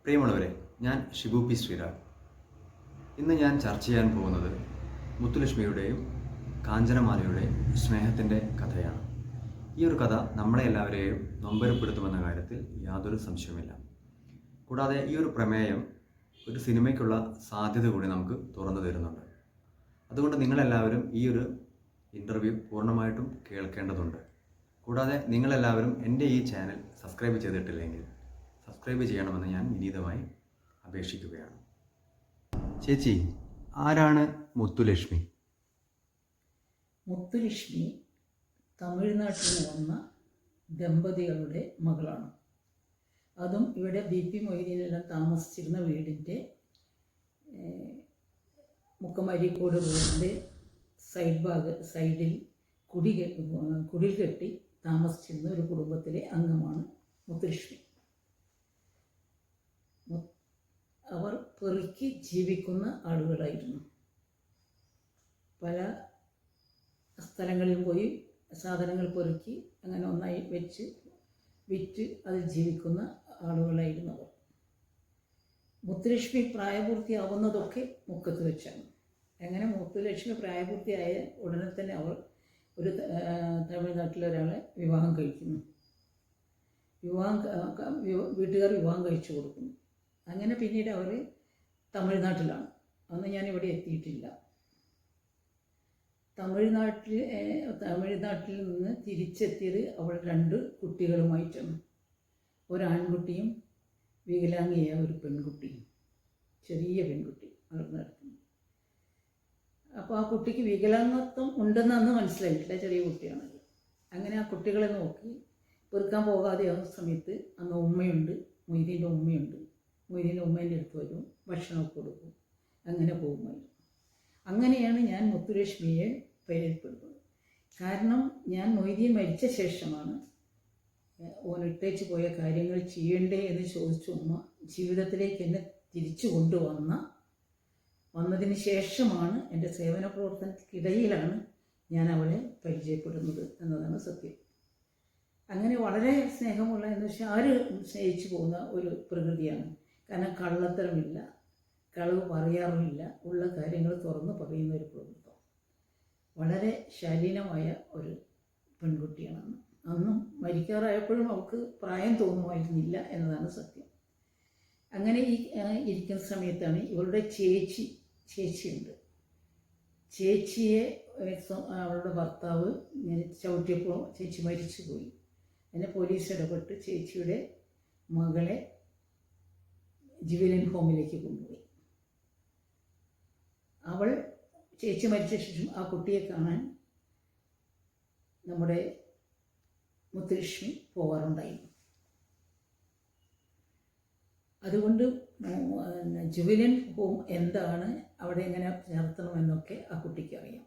പ്രിയമുള്ളവരെ, ഞാൻ ഷിബു പി ശ്രീരാഗ്. ഇന്ന് ഞാൻ ചർച്ച ചെയ്യാൻ പോകുന്നത് മുത്തുലക്ഷ്മിയുടെയും കാഞ്ചനമാലയുടെയും സ്നേഹത്തിൻ്റെ കഥയാണ്. ഈ ഒരു കഥ നമ്മളെ എല്ലാവരെയും നൊമ്പരപ്പെടുത്തുമെന്ന കാര്യത്തിൽ യാതൊരു സംശയവുമില്ല. കൂടാതെ ഈ ഒരു പ്രമേയം ഒരു സിനിമയ്ക്കുള്ള സാധ്യത കൂടി നമുക്ക് തുറന്നു തരുന്നുണ്ട്. അതുകൊണ്ട് നിങ്ങളെല്ലാവരും ഈ ഒരു ഇൻ്റർവ്യൂ പൂർണ്ണമായിട്ടും കേൾക്കേണ്ടതുണ്ട്. കൂടാതെ നിങ്ങളെല്ലാവരും എൻ്റെ ഈ ചാനൽ സബ്സ്ക്രൈബ് ചെയ്തിട്ടില്ലെങ്കിൽ സബ്സ്ക്രൈബ് ചെയ്യണമെന്ന് ഞാൻ വിനീതമായി അപേക്ഷിക്കുകയാണ്. ചേച്ചി, ആരാണ് മുത്തുലക്ഷ്മി? മുത്തുലക്ഷ്മി തമിഴ്നാട്ടിൽ നിന്ന് വന്ന ദമ്പതികളുടെ മകളാണ്. അതും ഇവിടെ BP മൊയ്തീനെല്ലാം താമസിച്ചിരുന്ന വീടിൻ്റെ മുക്കമരിക്കോട് റോഡിൻ്റെ സൈഡിൽ കുടിൽ കെട്ടി താമസിച്ചിരുന്ന ഒരു കുടുംബത്തിലെ അംഗമാണ് മുത്തുലക്ഷ്മി. അവർ പെറുക്കി ജീവിക്കുന്ന ആളുകളായിരുന്നു. പല സ്ഥലങ്ങളിലും പോയി സാധനങ്ങൾ പെറുക്കി അങ്ങനെ ഒന്നായി വിറ്റ് അതിൽ ജീവിക്കുന്ന ആളുകളായിരുന്നു അവർ. മുത്തുലക്ഷ്മി പ്രായപൂർത്തിയാവുന്നതൊക്കെ മുക്കത്ത് വെച്ചാണ്. അങ്ങനെ മുത്തുലക്ഷ്മി പ്രായപൂർത്തിയായ ഉടനെ തന്നെ അവർ ഒരു തമിഴ്നാട്ടിലെ ഒരാളെ വിവാഹം കഴിക്കുന്നു. വീട്ടുകാർ വിവാഹം കഴിച്ചു കൊടുക്കുന്നു. അങ്ങനെ പിന്നീട് അവർ തമിഴ്നാട്ടിലാണ്. അന്ന് ഞാനിവിടെ എത്തിയിട്ടില്ല. തമിഴ്നാട്ടിൽ നിന്ന് തിരിച്ചെത്തിയത് അവൾ 2 കുട്ടികളുമായിട്ടാണ്. ഒരാൺകുട്ടിയും വികലാംഗിയായ ഒരു പെൺകുട്ടിയും, ചെറിയ പെൺകുട്ടി അവർ നടത്തുന്നു. അപ്പോൾ ആ കുട്ടിക്ക് വികലാംഗത്വം ഉണ്ടെന്ന് അന്ന് മനസ്സിലായിട്ടില്ല, ചെറിയ കുട്ടിയാണത്. അങ്ങനെ ആ കുട്ടികളെ നോക്കി പെറുക്കാൻ പോകാതെയാവുന്ന സമയത്ത് അന്ന് ഉമ്മയുണ്ട്, മൊയ്തീൻ്റെ ഉമ്മയുണ്ട്. മൊയ്തീൻ്റെ ഉമ്മേൻ്റെ അടുത്ത് വരും, ഭക്ഷണമൊക്കെ കൊടുക്കും, അങ്ങനെ പോകുമായിരുന്നു. അങ്ങനെയാണ് ഞാൻ മുത്തുലക്ഷ്മിയെ പരിചയപ്പെടുന്നത്. കാരണം ഞാൻ മൊയ്തീൻ മരിച്ച ശേഷമാണ് ഓനിട്ടേച്ച് പോയ കാര്യങ്ങൾ ചെയ്യണ്ടേ എന്ന് ചോദിച്ചു ഉമ്മ ജീവിതത്തിലേക്ക് എന്നെ തിരിച്ചു വന്നതിന് ശേഷമാണ് എൻ്റെ സേവന പ്രവർത്തനത്തിനിടയിലാണ് ഞാൻ അവളെ പരിചയപ്പെടുന്നത് എന്നതാണ് സത്യം. അങ്ങനെ വളരെ സ്നേഹമുള്ള എന്ന് വെച്ചാൽ ആരും സ്നേഹിച്ചു പോകുന്ന ഒരു പ്രകൃതിയാണ്. കാരണം കള്ളത്തരമില്ല, കളവ് പറയാറുമില്ല, ഉള്ള കാര്യങ്ങൾ തുറന്ന് പറയുന്ന ഒരു പ്രകൃതം. വളരെ ശാലീനമായ ഒരു പെൺകുട്ടിയാണ്. അന്നും മരിക്കാറായപ്പോഴും അവൾക്ക് പ്രായം തോന്നുമായിരുന്നില്ല എന്നതാണ് സത്യം. അങ്ങനെ ഇരിക്കുന്ന സമയത്താണ് ഇവളുടെ ചേച്ചിയുണ്ട്. ചേച്ചിയെ അവളുടെ ഭർത്താവ് ചവിട്ടിയപ്പോൾ ചേച്ചി മരിച്ചു പോയി. അതിനെ പോലീസ് ഇടപെട്ട് ചേച്ചിയുടെ മകളെ ജുവലൻ ഹോമിലേക്ക് കൊണ്ടുപോയി. അവൾ ചേച്ചി മരിച്ച ശേഷം ആ കുട്ടിയെ കാണാൻ നമ്മുടെ മുത്തുലക്ഷ്മി പോകാറുണ്ടായിരുന്നു. അതുകൊണ്ട് ജുവലൻ ഹോം എന്താണ്, അവിടെ എങ്ങനെ ചേർത്തണമെന്നൊക്കെ ആ കുട്ടിക്ക് അറിയാം.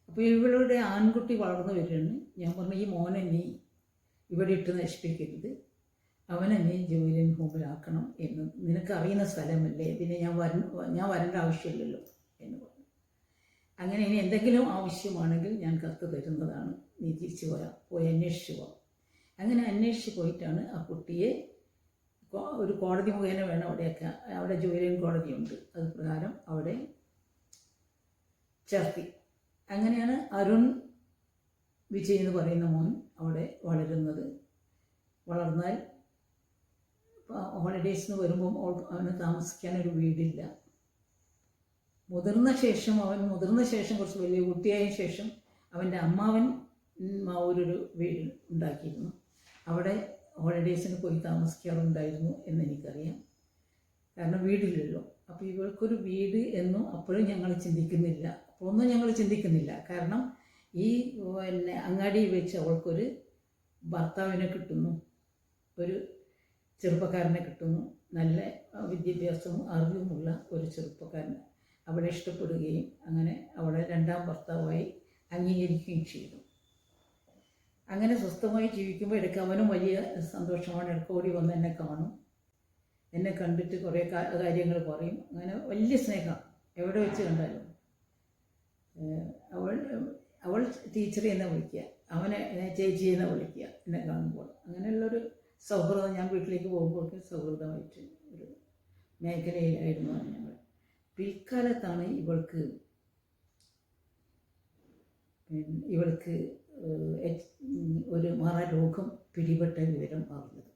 അപ്പോൾ ഇവളുടെ ആൺകുട്ടി വളർന്നു വരുന്നു. ഞാൻ പറഞ്ഞു, ഈ മോനെ നീ ഇവിടെ ഇട്ട് നശിപ്പിക്കരുത്, അവനെ നീ ജുവലൻ ഹോമിലാക്കണം എന്ന്, നിനക്കറിയുന്ന സ്ഥലമല്ലേ, പിന്നെ ഞാൻ വരേണ്ട ആവശ്യമില്ലല്ലോ എന്ന് പറഞ്ഞു. അങ്ങനെ ഇനി എന്തെങ്കിലും ആവശ്യമാണെങ്കിൽ ഞാൻ കത്ത് തരുന്നതാണ്, നീ തിരിച്ചു പോയി അന്വേഷിച്ചു പോകാം. അങ്ങനെ അന്വേഷിച്ച് പോയിട്ടാണ് ആ കുട്ടിയെ ഒരു കോടതി മുഖേന വേണം അവിടെ ജുവലൻ കോടതിയുണ്ട്, അത് പ്രകാരം അവിടെ ചേർത്തി. അങ്ങനെയാണ് അരുൺ വിജയ് എന്ന് പറയുന്ന മോൻ അവിടെ വളരുന്നത്. വളർന്നാൽ ഹോളിഡേയ്സിന് വരുമ്പം അവന് താമസിക്കാനൊരു വീടില്ല. മുതിർന്ന ശേഷം കുറച്ച് വലിയ കുട്ടിയായ ശേഷം അവൻ്റെ അമ്മാവൻ ഒരു വീട് ഉണ്ടാക്കിയിരുന്നു. അവിടെ ഹോളിഡേയ്സിന് പോയി താമസിക്കാറുണ്ടായിരുന്നു എന്നെനിക്കറിയാം. കാരണം വീടില്ലല്ലോ. അപ്പോൾ ഇവൾക്കൊരു വീട് എന്നും അപ്പോഴും ഞങ്ങൾ ചിന്തിക്കുന്നില്ല. കാരണം ഈ അങ്ങാടിയിൽ വെച്ച് അവൾക്കൊരു ഭർത്താവിനെ കിട്ടുന്നു, ഒരു ചെറുപ്പക്കാരനെ കിട്ടുന്നു, നല്ല വിദ്യാഭ്യാസവും അറിവുമുള്ള ഒരു ചെറുപ്പക്കാരനെ അവളെ ഇഷ്ടപ്പെടുകയും അങ്ങനെ അവളെ 2ാം ഭർത്താവായി അംഗീകരിക്കുകയും ചെയ്തു. അങ്ങനെ സ്വസ്ഥമായി ജീവിക്കുമ്പോൾ ഇടയ്ക്ക് അവനും വലിയ സന്തോഷമാണ്. ഇടയ്ക്കോടി വന്ന് എന്നെ കാണും, എന്നെ കണ്ടിട്ട് കുറേ കാര്യങ്ങൾ പറയും. അങ്ങനെ വലിയ സ്നേഹം എവിടെ വെച്ച് കണ്ടാലും. അവൾ ടീച്ചറെ എന്നെ വിളിക്കുക, അവനെ ചേച്ചി എന്ന് വിളിക്കുക എന്നെ കാണുമ്പോൾ. അങ്ങനെയുള്ളൊരു സൗഹൃദം ഞാൻ വീട്ടിലേക്ക് പോകുമ്പോഴൊക്കെ സൗഹൃദമായിട്ട് ഒരു മേഖലയിലായിരുന്നു ഞങ്ങൾ. പിൽക്കാലത്താണ് ഇവൾക്ക് ഒരു മാറാരോഗം പിടിപെട്ട വിവരം അറിഞ്ഞത്.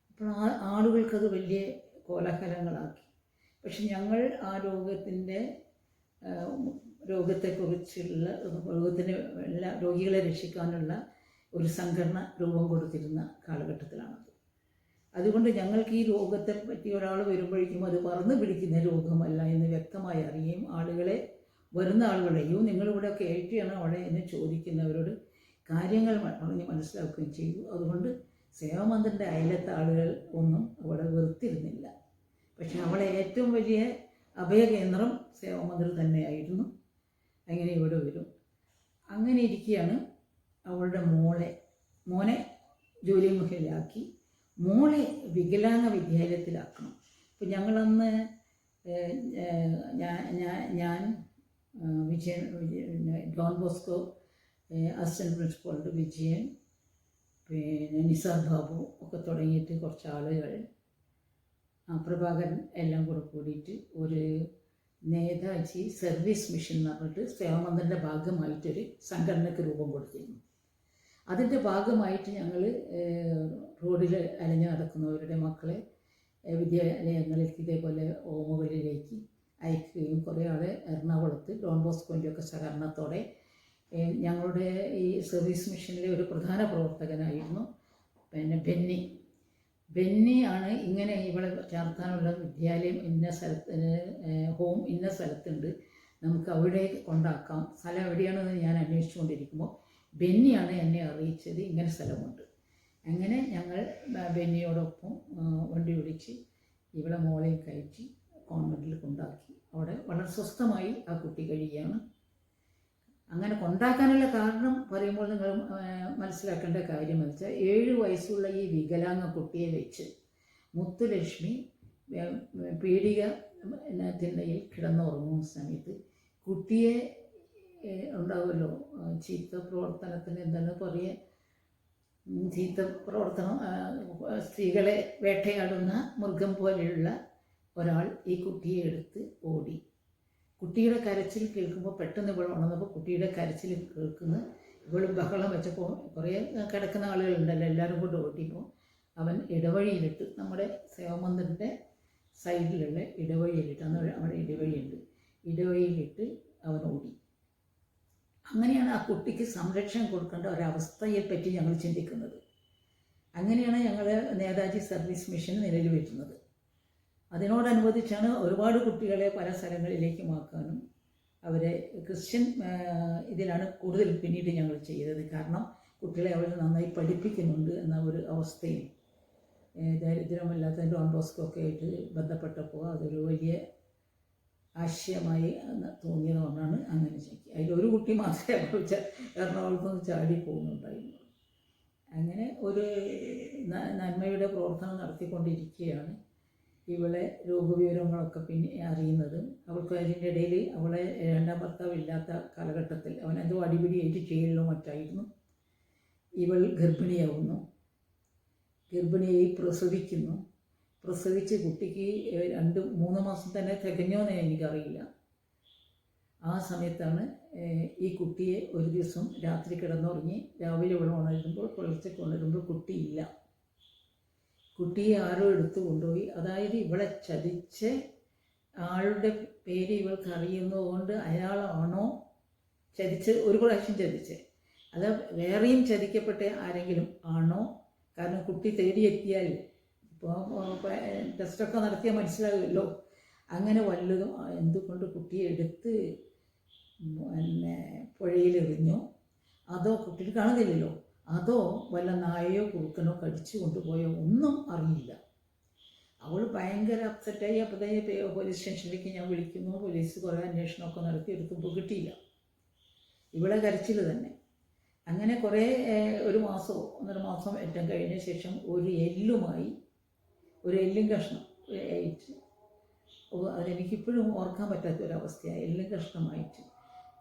അപ്പോൾ ആളുകൾക്കത് വലിയ കോലാഹലങ്ങളാക്കി. പക്ഷെ ഞങ്ങൾ ആ രോഗത്തെക്കുറിച്ചുള്ള രോഗികളെ രക്ഷിക്കാനുള്ള ഒരു സംഘടന രൂപം കൊടുത്തിരുന്ന കാലഘട്ടത്തിലാണത്. അതുകൊണ്ട് ഞങ്ങൾക്ക് ഈ രോഗത്തെ പറ്റി ഒരാൾ വരുമ്പോഴേക്കും അത് പറന്ന് പിടിക്കുന്ന രോഗമല്ല എന്ന് വ്യക്തമായി അറിയുകയും ആളുകളെ വരുന്ന ആളുകളെയോ നിങ്ങളിവിടെ കയറ്റിയാണ് അവിടെ എന്ന് ചോദിക്കുന്നവരോട് കാര്യങ്ങൾ പറഞ്ഞ് മനസ്സിലാക്കുകയും ചെയ്തു. അതുകൊണ്ട് സേവാമന്ദിറിൻ്റെ അയലത്തെ ആളുകൾ ഒന്നും അവിടെ വെറുത്തിരുന്നില്ല. പക്ഷെ അവളെ ഏറ്റവും വലിയ അഭയകേന്ദ്രം സേവാമന്ദിർ തന്നെയായിരുന്നു. അങ്ങനെ ഇവിടെ വരും. അങ്ങനെ ഇരിക്കുകയാണ് അവളുടെ മോനെ ജോലിമുഖിലാക്കി, മോളെ വികലാംഗ വിദ്യാലയത്തിലാക്കണം. ഇപ്പം ഞങ്ങളന്ന് ഞാൻ വിജയൻ ഡോൺ ബോസ്കോ അസിസ്റ്റൻറ്റ് പ്രിൻസിപ്പളുണ്ട്, വിജയൻ, പിന്നെ നിസാർ ബാബു ഒക്കെ തുടങ്ങിയിട്ട് കുറച്ച് ആളുകൾ, പ്രഭാകരൻ എല്ലാം കൂടിയിട്ട് ഒരു നേതാജി സർവീസ് മിഷൻ എന്ന് പറഞ്ഞിട്ട് സേവാമന്ദിറിൻ്റെ ഭാഗമായിട്ടൊരു സംഘടനയ്ക്ക് രൂപം കൊടുത്തിരുന്നു. അതിൻ്റെ ഭാഗമായിട്ട് ഞങ്ങൾ റോഡിൽ അലഞ്ഞു നടക്കുന്നവരുടെ മക്കളെ വിദ്യാലയങ്ങളിലേക്ക് ഇതേപോലെ ഓമുകളിലേക്ക് അയക്കുകയും കുറേ ആളെ എറണാകുളത്ത് ഡോൺ ബോസ്കോൻ്റെ ഒക്കെ സഹകരണത്തോടെ ഞങ്ങളുടെ ഈ സർവീസ് മിഷനിലെ ഒരു പ്രധാന പ്രവർത്തകനായിരുന്നു പിന്നെ ബെന്നി ആണ് ഇങ്ങനെ ഇവിടെ ചേർത്താനുള്ള വിദ്യാലയം ഇന്ന സ്ഥലത്തുണ്ട്, നമുക്ക് അവിടെ കൊണ്ടാക്കാം, സ്ഥലം എവിടെയാണെന്ന് ഞാൻ അന്വേഷിച്ചുകൊണ്ടിരിക്കുമ്പോൾ ബെന്നിയാണ് എന്നെ അറിയിച്ചത് ഇങ്ങനെ സ്ഥലമുണ്ട്. അങ്ങനെ ഞങ്ങൾ ബെന്നിയോടൊപ്പം വണ്ടി ഓടിച്ച് ഇവിടെ മോളെയും കയറ്റി കോൺവെൻറ്റിൽ കൊണ്ടാക്കി. അവിടെ വളരെ സ്വസ്ഥമായി ആ കുട്ടി കഴിയുകയാണ്. അങ്ങനെ കൊണ്ടാക്കാനുള്ള കാരണം പറയുമ്പോൾ നിങ്ങൾ മനസ്സിലാക്കേണ്ട കാര്യം എന്ന് വെച്ചാൽ 7 വയസ്സുള്ള ഈ വികലാംഗ കുട്ടിയെ വെച്ച് മുത്തുലക്ഷ്മി പീഡിക തിണ്ണയിൽ കിടന്നുറങ്ങുന്ന സമയത്ത് കുട്ടിയെ ഉണ്ടാവുമല്ലോ ചീത്ത പ്രവർത്തനത്തിന് എന്താണ് പറയുക, ചീത്ത പ്രവർത്തനം, സ്ത്രീകളെ വേട്ടയാടുന്ന മൃഗം പോലെയുള്ള ഒരാൾ ഈ കുട്ടിയെ എടുത്ത് ഓടി. കുട്ടിയുടെ കരച്ചിൽ കേൾക്കുമ്പോൾ പെട്ടെന്ന് ഇവൾ ഉണർന്നപ്പോൾ കുട്ടിയുടെ കരച്ചിൽ കേൾക്കുന്ന ഇവൾ ബഹളം വെച്ചപ്പോൾ കുറേ കിടക്കുന്ന ആളുകളുണ്ടല്ലോ, എല്ലാവരും കൊണ്ട് ഓടിയപ്പോൾ അവൻ ഇടവഴിയിലിട്ട്, നമ്മുടെ സേവാമന്ദിറിൻ്റെ സൈഡിലുള്ള ഇടവഴിയിലിട്ട്, അന്ന് അവിടെ ഇടവഴിയുണ്ട്, ഇടവഴിയിലിട്ട് അവൻ ഓടി. അങ്ങനെയാണ് ആ കുട്ടിക്ക് സംരക്ഷണം കൊടുക്കേണ്ട ഒരവസ്ഥയെപ്പറ്റി ഞങ്ങൾ ചിന്തിക്കുന്നത്. അങ്ങനെയാണ് ഞങ്ങൾ നേതാജി സർവീസ് മിഷൻ നിലവിൽ വരുന്നത്. അതിനോടനുബന്ധിച്ചാണ് ഒരുപാട് കുട്ടികളെ പല സ്ഥലങ്ങളിലേക്കും ആക്കാനും അവരെ ക്രിസ്ത്യൻ ഇതിലാണ് കൂടുതൽ പിന്നീട് ഞങ്ങൾ ചെയ്തത്. കാരണം കുട്ടികളെ അവർ നന്നായി പഠിപ്പിക്കുന്നുണ്ട് എന്ന ഒരു അവസ്ഥയും ദാരിദ്ര്യമല്ലാത്ത ഡോൺ ബോസ്കോ ഒക്കെ ആയിട്ട് ബന്ധപ്പെട്ടപ്പോൾ അതൊരു വലിയ ആശയമായി തോന്നിയതുകൊണ്ടാണ് അങ്ങനെ ചെയ്തത്. അതിലൊരു കുട്ടി മാത്രമേ എറണാകുളത്ത് നിന്ന് ചാടി പോകുന്നുണ്ടായിരുന്നു. അങ്ങനെ ഒരു നന്മയുടെ പ്രവർത്തനം നടത്തിക്കൊണ്ടിരിക്കുകയാണ് ഇവളെ രോഗവിവരങ്ങളൊക്കെ പിന്നെ അറിയുന്നത്. അവൾക്ക് അതിൻ്റെ ഇടയിൽ അവളെ 2ാം ഭർത്താവ് ഇല്ലാത്ത കാലഘട്ടത്തിൽ അവൻ എന്തോ അടിപിടിയായിട്ട് ജയിലിലോ മറ്റായിരുന്നു. ഇവൾ ഗർഭിണിയാവുന്നു, ഗർഭിണിയായി പ്രസവിച്ച് കുട്ടിക്ക് 2-3 മാസം തന്നെ തികഞ്ഞോന്ന് എനിക്കറിയില്ല. ആ സമയത്താണ് ഈ കുട്ടിയെ ഒരു ദിവസം രാത്രി കിടന്നുറങ്ങി രാവിലെ ഇവിടെ ഉണരുമ്പോൾ പുലർച്ചയ്ക്ക് ഉണരുമ്പോൾ കുട്ടിയില്ല. കുട്ടിയെ ആരോ എടുത്തു കൊണ്ടുപോയി. അതായത് ഇവളെ ചതിച്ച ആളുടെ പേര് ഇവൾക്ക് അറിയുന്നതുകൊണ്ട് അയാളാണോ ഒരു പ്രാവശ്യം ചതിച്ച്, അത് വേറെയും ചതിക്കപ്പെട്ട ആരെങ്കിലും ആണോ? കാരണം കുട്ടി തേടിയെത്തിയാൽ ഇപ്പോൾ ടെസ്റ്റൊക്കെ നടത്തിയാൽ മനസ്സിലാകുമല്ലോ. അങ്ങനെ വല്ലതും എന്തുകൊണ്ട് കുട്ടിയെ എടുത്ത് പിന്നെ പുഴയിലെറിഞ്ഞോ, അതോ കുട്ടിക്ക് കാണുന്നില്ലല്ലോ, അതോ വല്ല നായയോ കുറുക്കനോ കടിച്ചു കൊണ്ടുപോയോ ഒന്നും അറിയില്ല. അവൾ ഭയങ്കര അപ്സെറ്റായി. അപ്പോഴത്തേ പോലീസ് സ്റ്റേഷനിലേക്ക് ഞാൻ വിളിക്കുന്നു. പോലീസ് കുറേ അന്വേഷണമൊക്കെ നടത്തി എടുക്കുമ്പോൾ കിട്ടിയില്ല. ഇവളെ കരച്ചിൽ തന്നെ. അങ്ങനെ കുറേ 1 മാസമോ 1.5 മാസം ഏറ്റവും കഴിഞ്ഞ ശേഷം ഒരു എല്ലും കഷ്ണം ആയിട്ട്, അതെനിക്കിപ്പോഴും ഓർക്കാൻ പറ്റാത്തൊരവസ്ഥയാണ്. എല്ലും കഷ്ണമായിട്ട്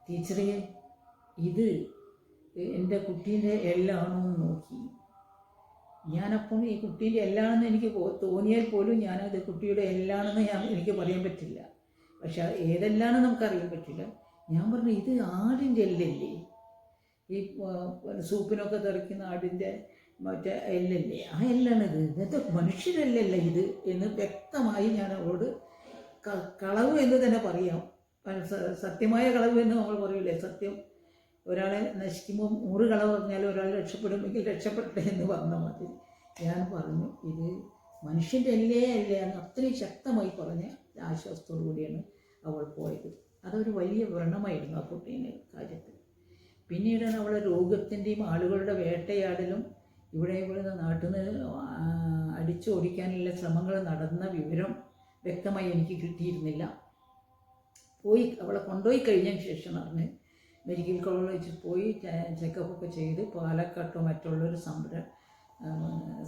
ടീച്ചറെ ഇത് എൻ്റെ കുട്ടീൻ്റെ എല്ലാണോ എന്ന് നോക്കി. ഞാനപ്പം ഈ കുട്ടീൻ്റെ എല്ലാണെന്ന് എനിക്ക് തോന്നിയാൽ പോലും ഞാനത് കുട്ടിയുടെ എല്ലാണെന്ന് എനിക്ക് പറയാൻ പറ്റില്ല. പക്ഷെ ഏതെല്ലാണെന്ന് നമുക്കറിയാൻ പറ്റില്ല. ഞാൻ പറഞ്ഞു ഇത് ആടിൻ്റെ എല്ലല്ലേ, ഈ സൂപ്പിനൊക്കെ തെറിക്കുന്ന ആടിൻ്റെ മറ്റേ എല്ലല്ലേ, ആ എല്ലാണിത്, ഇന്നത്തെ മനുഷ്യരല്ലല്ല ഇത് എന്ന് വ്യക്തമായി ഞാൻ അവളോട് കളവ് എന്ന് തന്നെ പറയാം. സത്യമായ കളവ് എന്ന് നമ്മൾ പറയൂലേ, സത്യം ഒരാളെ നശിക്കുമ്പോൾ 100 കളവ് പറഞ്ഞാൽ ഒരാൾ രക്ഷപ്പെടുമെങ്കിൽ രക്ഷപ്പെട്ടെ എന്ന് പറഞ്ഞ മാതിരി ഞാൻ പറഞ്ഞു ഇത് മനുഷ്യൻ്റെ അല്ലേ എന്ന് അത്രയും ശക്തമായി പറഞ്ഞ ആശ്വാസത്തോടു കൂടിയാണ് അവൾ പോയത്. അതൊരു വലിയ വ്രണമായിരുന്നു ആ കുട്ടീൻ്റെ കാര്യത്തിൽ. പിന്നീടാണ് അവളെ രോഗത്തിൻ്റെയും ആളുകളുടെ വേട്ടയാടലും ഇവിടുന്ന് നാട്ടിൽ നിന്ന് അടിച്ചോടിക്കാനുള്ള ശ്രമങ്ങൾ നടന്ന വിവരം വ്യക്തമായി എനിക്ക് കിട്ടിയിരുന്നില്ല. അവളെ കൊണ്ടുപോയി കഴിഞ്ഞതിന് ശേഷം അറിഞ്ഞ് മെഡിക്കൽ കോളേജിൽ പോയി ചെക്കപ്പൊക്കെ ചെയ്ത് പാലക്കാട്ടോ മറ്റുള്ളൊരു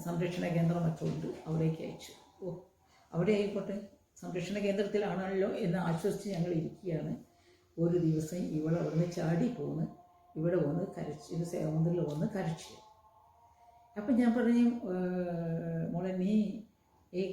സംരക്ഷണ കേന്ദ്രം മറ്റുണ്ട്, അവിടേക്ക് അയച്ചു. അവിടെ ആയിക്കോട്ടെ, സംരക്ഷണ കേന്ദ്രത്തിലാണല്ലോ എന്ന് ആശ്വസിച്ച് ഞങ്ങൾ ഇരിക്കുകയാണ്. ഒരു ദിവസം ഇവൾ അവിടുന്ന് ചാടി പോന്ന് ഇവിടെ വന്ന് കരച്ച്, ഇത് സേവന്തിൽ വന്ന് കരച്ചു. അപ്പം ഞാൻ പറഞ്ഞു, മോളെ നീ ഈ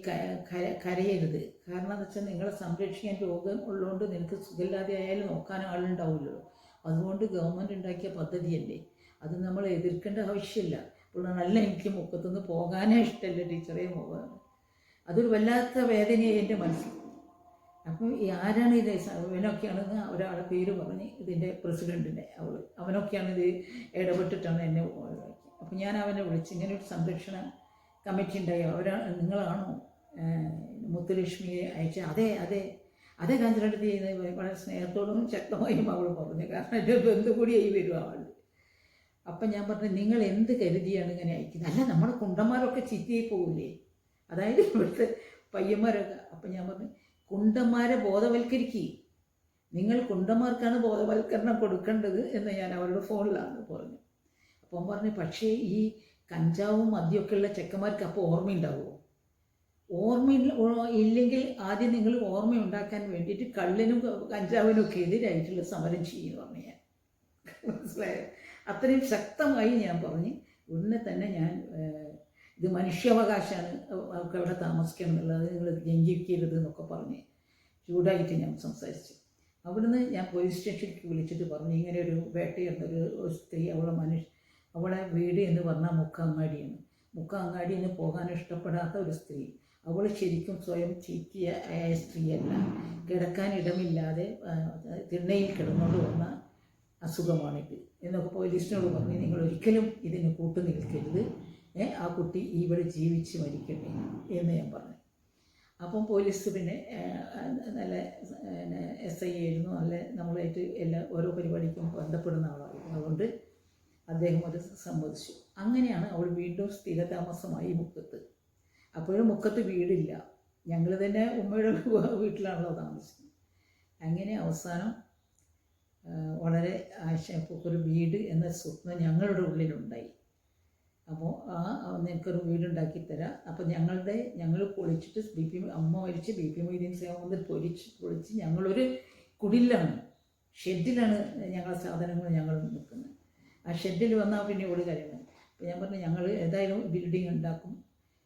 കരയരുത്, കാരണം എന്ന് വെച്ചാൽ നിങ്ങളെ സംരക്ഷിക്കാൻ രോഗം ഉള്ളതുകൊണ്ട് നിനക്ക് സുഖമില്ലാതെ ആയാലും നോക്കാൻ ആളുണ്ടാവില്ലല്ലോ, അതുകൊണ്ട് ഗവൺമെൻറ് ഉണ്ടാക്കിയ പദ്ധതിയല്ലേ, അത് നമ്മൾ എതിർക്കേണ്ട ആവശ്യമില്ല. ഇപ്പോൾ നല്ല എനിക്ക് മുക്കത്തുനിന്ന് പോകാനേ ഇഷ്ടമല്ല ടീച്ചറേ, പോകാൻ അതൊരു വല്ലാത്ത വേദനയായി എൻ്റെ മനസ്സിൽ. അപ്പം ആരാണ് ഇത്, ഇവനൊക്കെയാണെന്ന് ഒരാളെ പേര് പറഞ്ഞ് ഇതിൻ്റെ പ്രസിഡൻറ്റിനെ അവനൊക്കെയാണ് ഇത് ഇടപെട്ടിട്ടാണ് എന്നെ ഒഴിവാക്കി. അപ്പം ഞാൻ അവനെ വിളിച്ച് ഇങ്ങനെ ഒരു സംരക്ഷണ കമ്മിറ്റി ഉണ്ടായി, നിങ്ങളാണോ മുത്തുലക്ഷ്മിയെ അയച്ച? അതേ കാഞ്ചനടുത്ത് ചെയ്യുന്നത് വളരെ സ്നേഹത്തോടും ശക്തമായും അവൾ പറഞ്ഞു, കാരണം എൻ്റെ ബന്ധു കൂടിയായി വരും അവൾ. അപ്പം ഞാൻ പറഞ്ഞു, നിങ്ങൾ എന്ത് കരുതിയാണ് ഇങ്ങനെ അയക്കുന്നത്? അല്ല, നമ്മുടെ കുണ്ടന്മാരൊക്കെ ചിറ്റിയായി പോകില്ലേ, അതായത് ഇവിടുത്തെ പയ്യന്മാരൊക്കെ. അപ്പം ഞാൻ പറഞ്ഞു, കുണ്ടന്മാരെ ബോധവൽക്കരിക്കുക, നിങ്ങൾ കുണ്ടന്മാർക്കാണ് ബോധവൽക്കരണം കൊടുക്കേണ്ടത് എന്ന് ഞാൻ അവരുടെ ഫോണിലാണ് പറഞ്ഞു. അപ്പം പറഞ്ഞു, പക്ഷേ ഈ കഞ്ചാവും മദ്യമൊക്കെ ഉള്ള ചെക്കന്മാർക്ക് അപ്പോൾ ഓർമ്മയുണ്ടാവുമോ? ഇല്ലെങ്കിൽ ആദ്യം നിങ്ങൾ ഓർമ്മയുണ്ടാക്കാൻ വേണ്ടിയിട്ട് കള്ളിനും കഞ്ചാവിനും ഒക്കെ എതിരായിട്ടുള്ള സമരം ചെയ്യുമെന്ന് പറഞ്ഞു ഞാൻ. മനസ്സിലായോ? അത്രയും ശക്തമായി ഞാൻ പറഞ്ഞ് ഉടനെ തന്നെ ഞാൻ ഇത് മനുഷ്യാവകാശമാണ്, അവർക്ക് അവിടെ താമസിക്കണം എന്നുള്ളത്, നിങ്ങൾ ലംഘിക്കരുത് എന്നൊക്കെ പറഞ്ഞ് ചൂടായിട്ട് ഞാൻ സംസാരിച്ചു. അവിടുന്ന് ഞാൻ പോലീസ് സ്റ്റേഷനിലേക്ക് വിളിച്ചിട്ട് പറഞ്ഞു, ഇങ്ങനെ ഒരു വേട്ടയെന്നൊരു സ്ത്രീ, അവളെ വീട് എന്ന് പറഞ്ഞാൽ മുക്കങ്ങാടിയാണ്. മുക്കങ്ങാടിയിൽ നിന്ന് പോകാൻ ഇഷ്ടപ്പെടാത്ത ഒരു സ്ത്രീ, അവൾ ശരിക്കും സ്വയം ചീറ്റിയായ സ്ത്രീയല്ല, കിടക്കാൻ ഇടമില്ലാതെ തിണ്ണയിൽ കിടന്നുകൊണ്ട് വന്ന അസുഖമാണിത് എന്നൊക്കെ പോലീസിനോട് പറഞ്ഞ്, നിങ്ങൾ ഒരിക്കലും ഇതിന് കൂട്ടു നിൽക്കരുത്, ആ കുട്ടി ഇവിടെ ജീവിച്ച് മരിക്കട്ടെ എന്ന് ഞാൻ പറഞ്ഞു. അപ്പം പോലീസ് പിന്നെ നല്ല SI ആയിരുന്നു, നല്ല നമ്മളായിട്ട് ഓരോ പരിപാടിക്കും ബന്ധപ്പെടുന്ന ആളായിരുന്നു, അതുകൊണ്ട് അദ്ദേഹം അത് സമ്മതിച്ചു. അങ്ങനെയാണ് അവൾ വീണ്ടും സ്ഥിരതാമസമായി മുക്കത്ത്. അപ്പോഴും മുക്കത്ത് വീടില്ല, ഞങ്ങൾ തന്നെ ഉമ്മയുടെ വീട്ടിലാണല്ലോ താമസിക്കുന്നത്. അങ്ങനെ അവസാനം വളരെ ആശയപ്പൊക്കൊരു വീട് എന്ന സ്വപ്നം ഞങ്ങളുടെ ഉള്ളിലുണ്ടായി. അപ്പോൾ നിനക്കൊരു വീടുണ്ടാക്കി തരാം. അപ്പോൾ ഞങ്ങൾ പൊളിച്ചിട്ട് അമ്മ മരിച്ച് BP മൊയ്തീൻ സേവന്തിൽ പൊളിച്ച് ഞങ്ങളൊരു കുടിലാണ്, ഷെഡിലാണ് ഞങ്ങളുടെ സാധനങ്ങൾ ഞങ്ങൾ നിൽക്കുന്നത്. ആ ഷെഡിൽ വന്നാൽ പിന്നെ ഒരു കാര്യമാണ്. അപ്പോൾ ഞാൻ പറഞ്ഞു, ഞങ്ങൾ ഏതായാലും ബിൽഡിംഗ് ഉണ്ടാക്കും,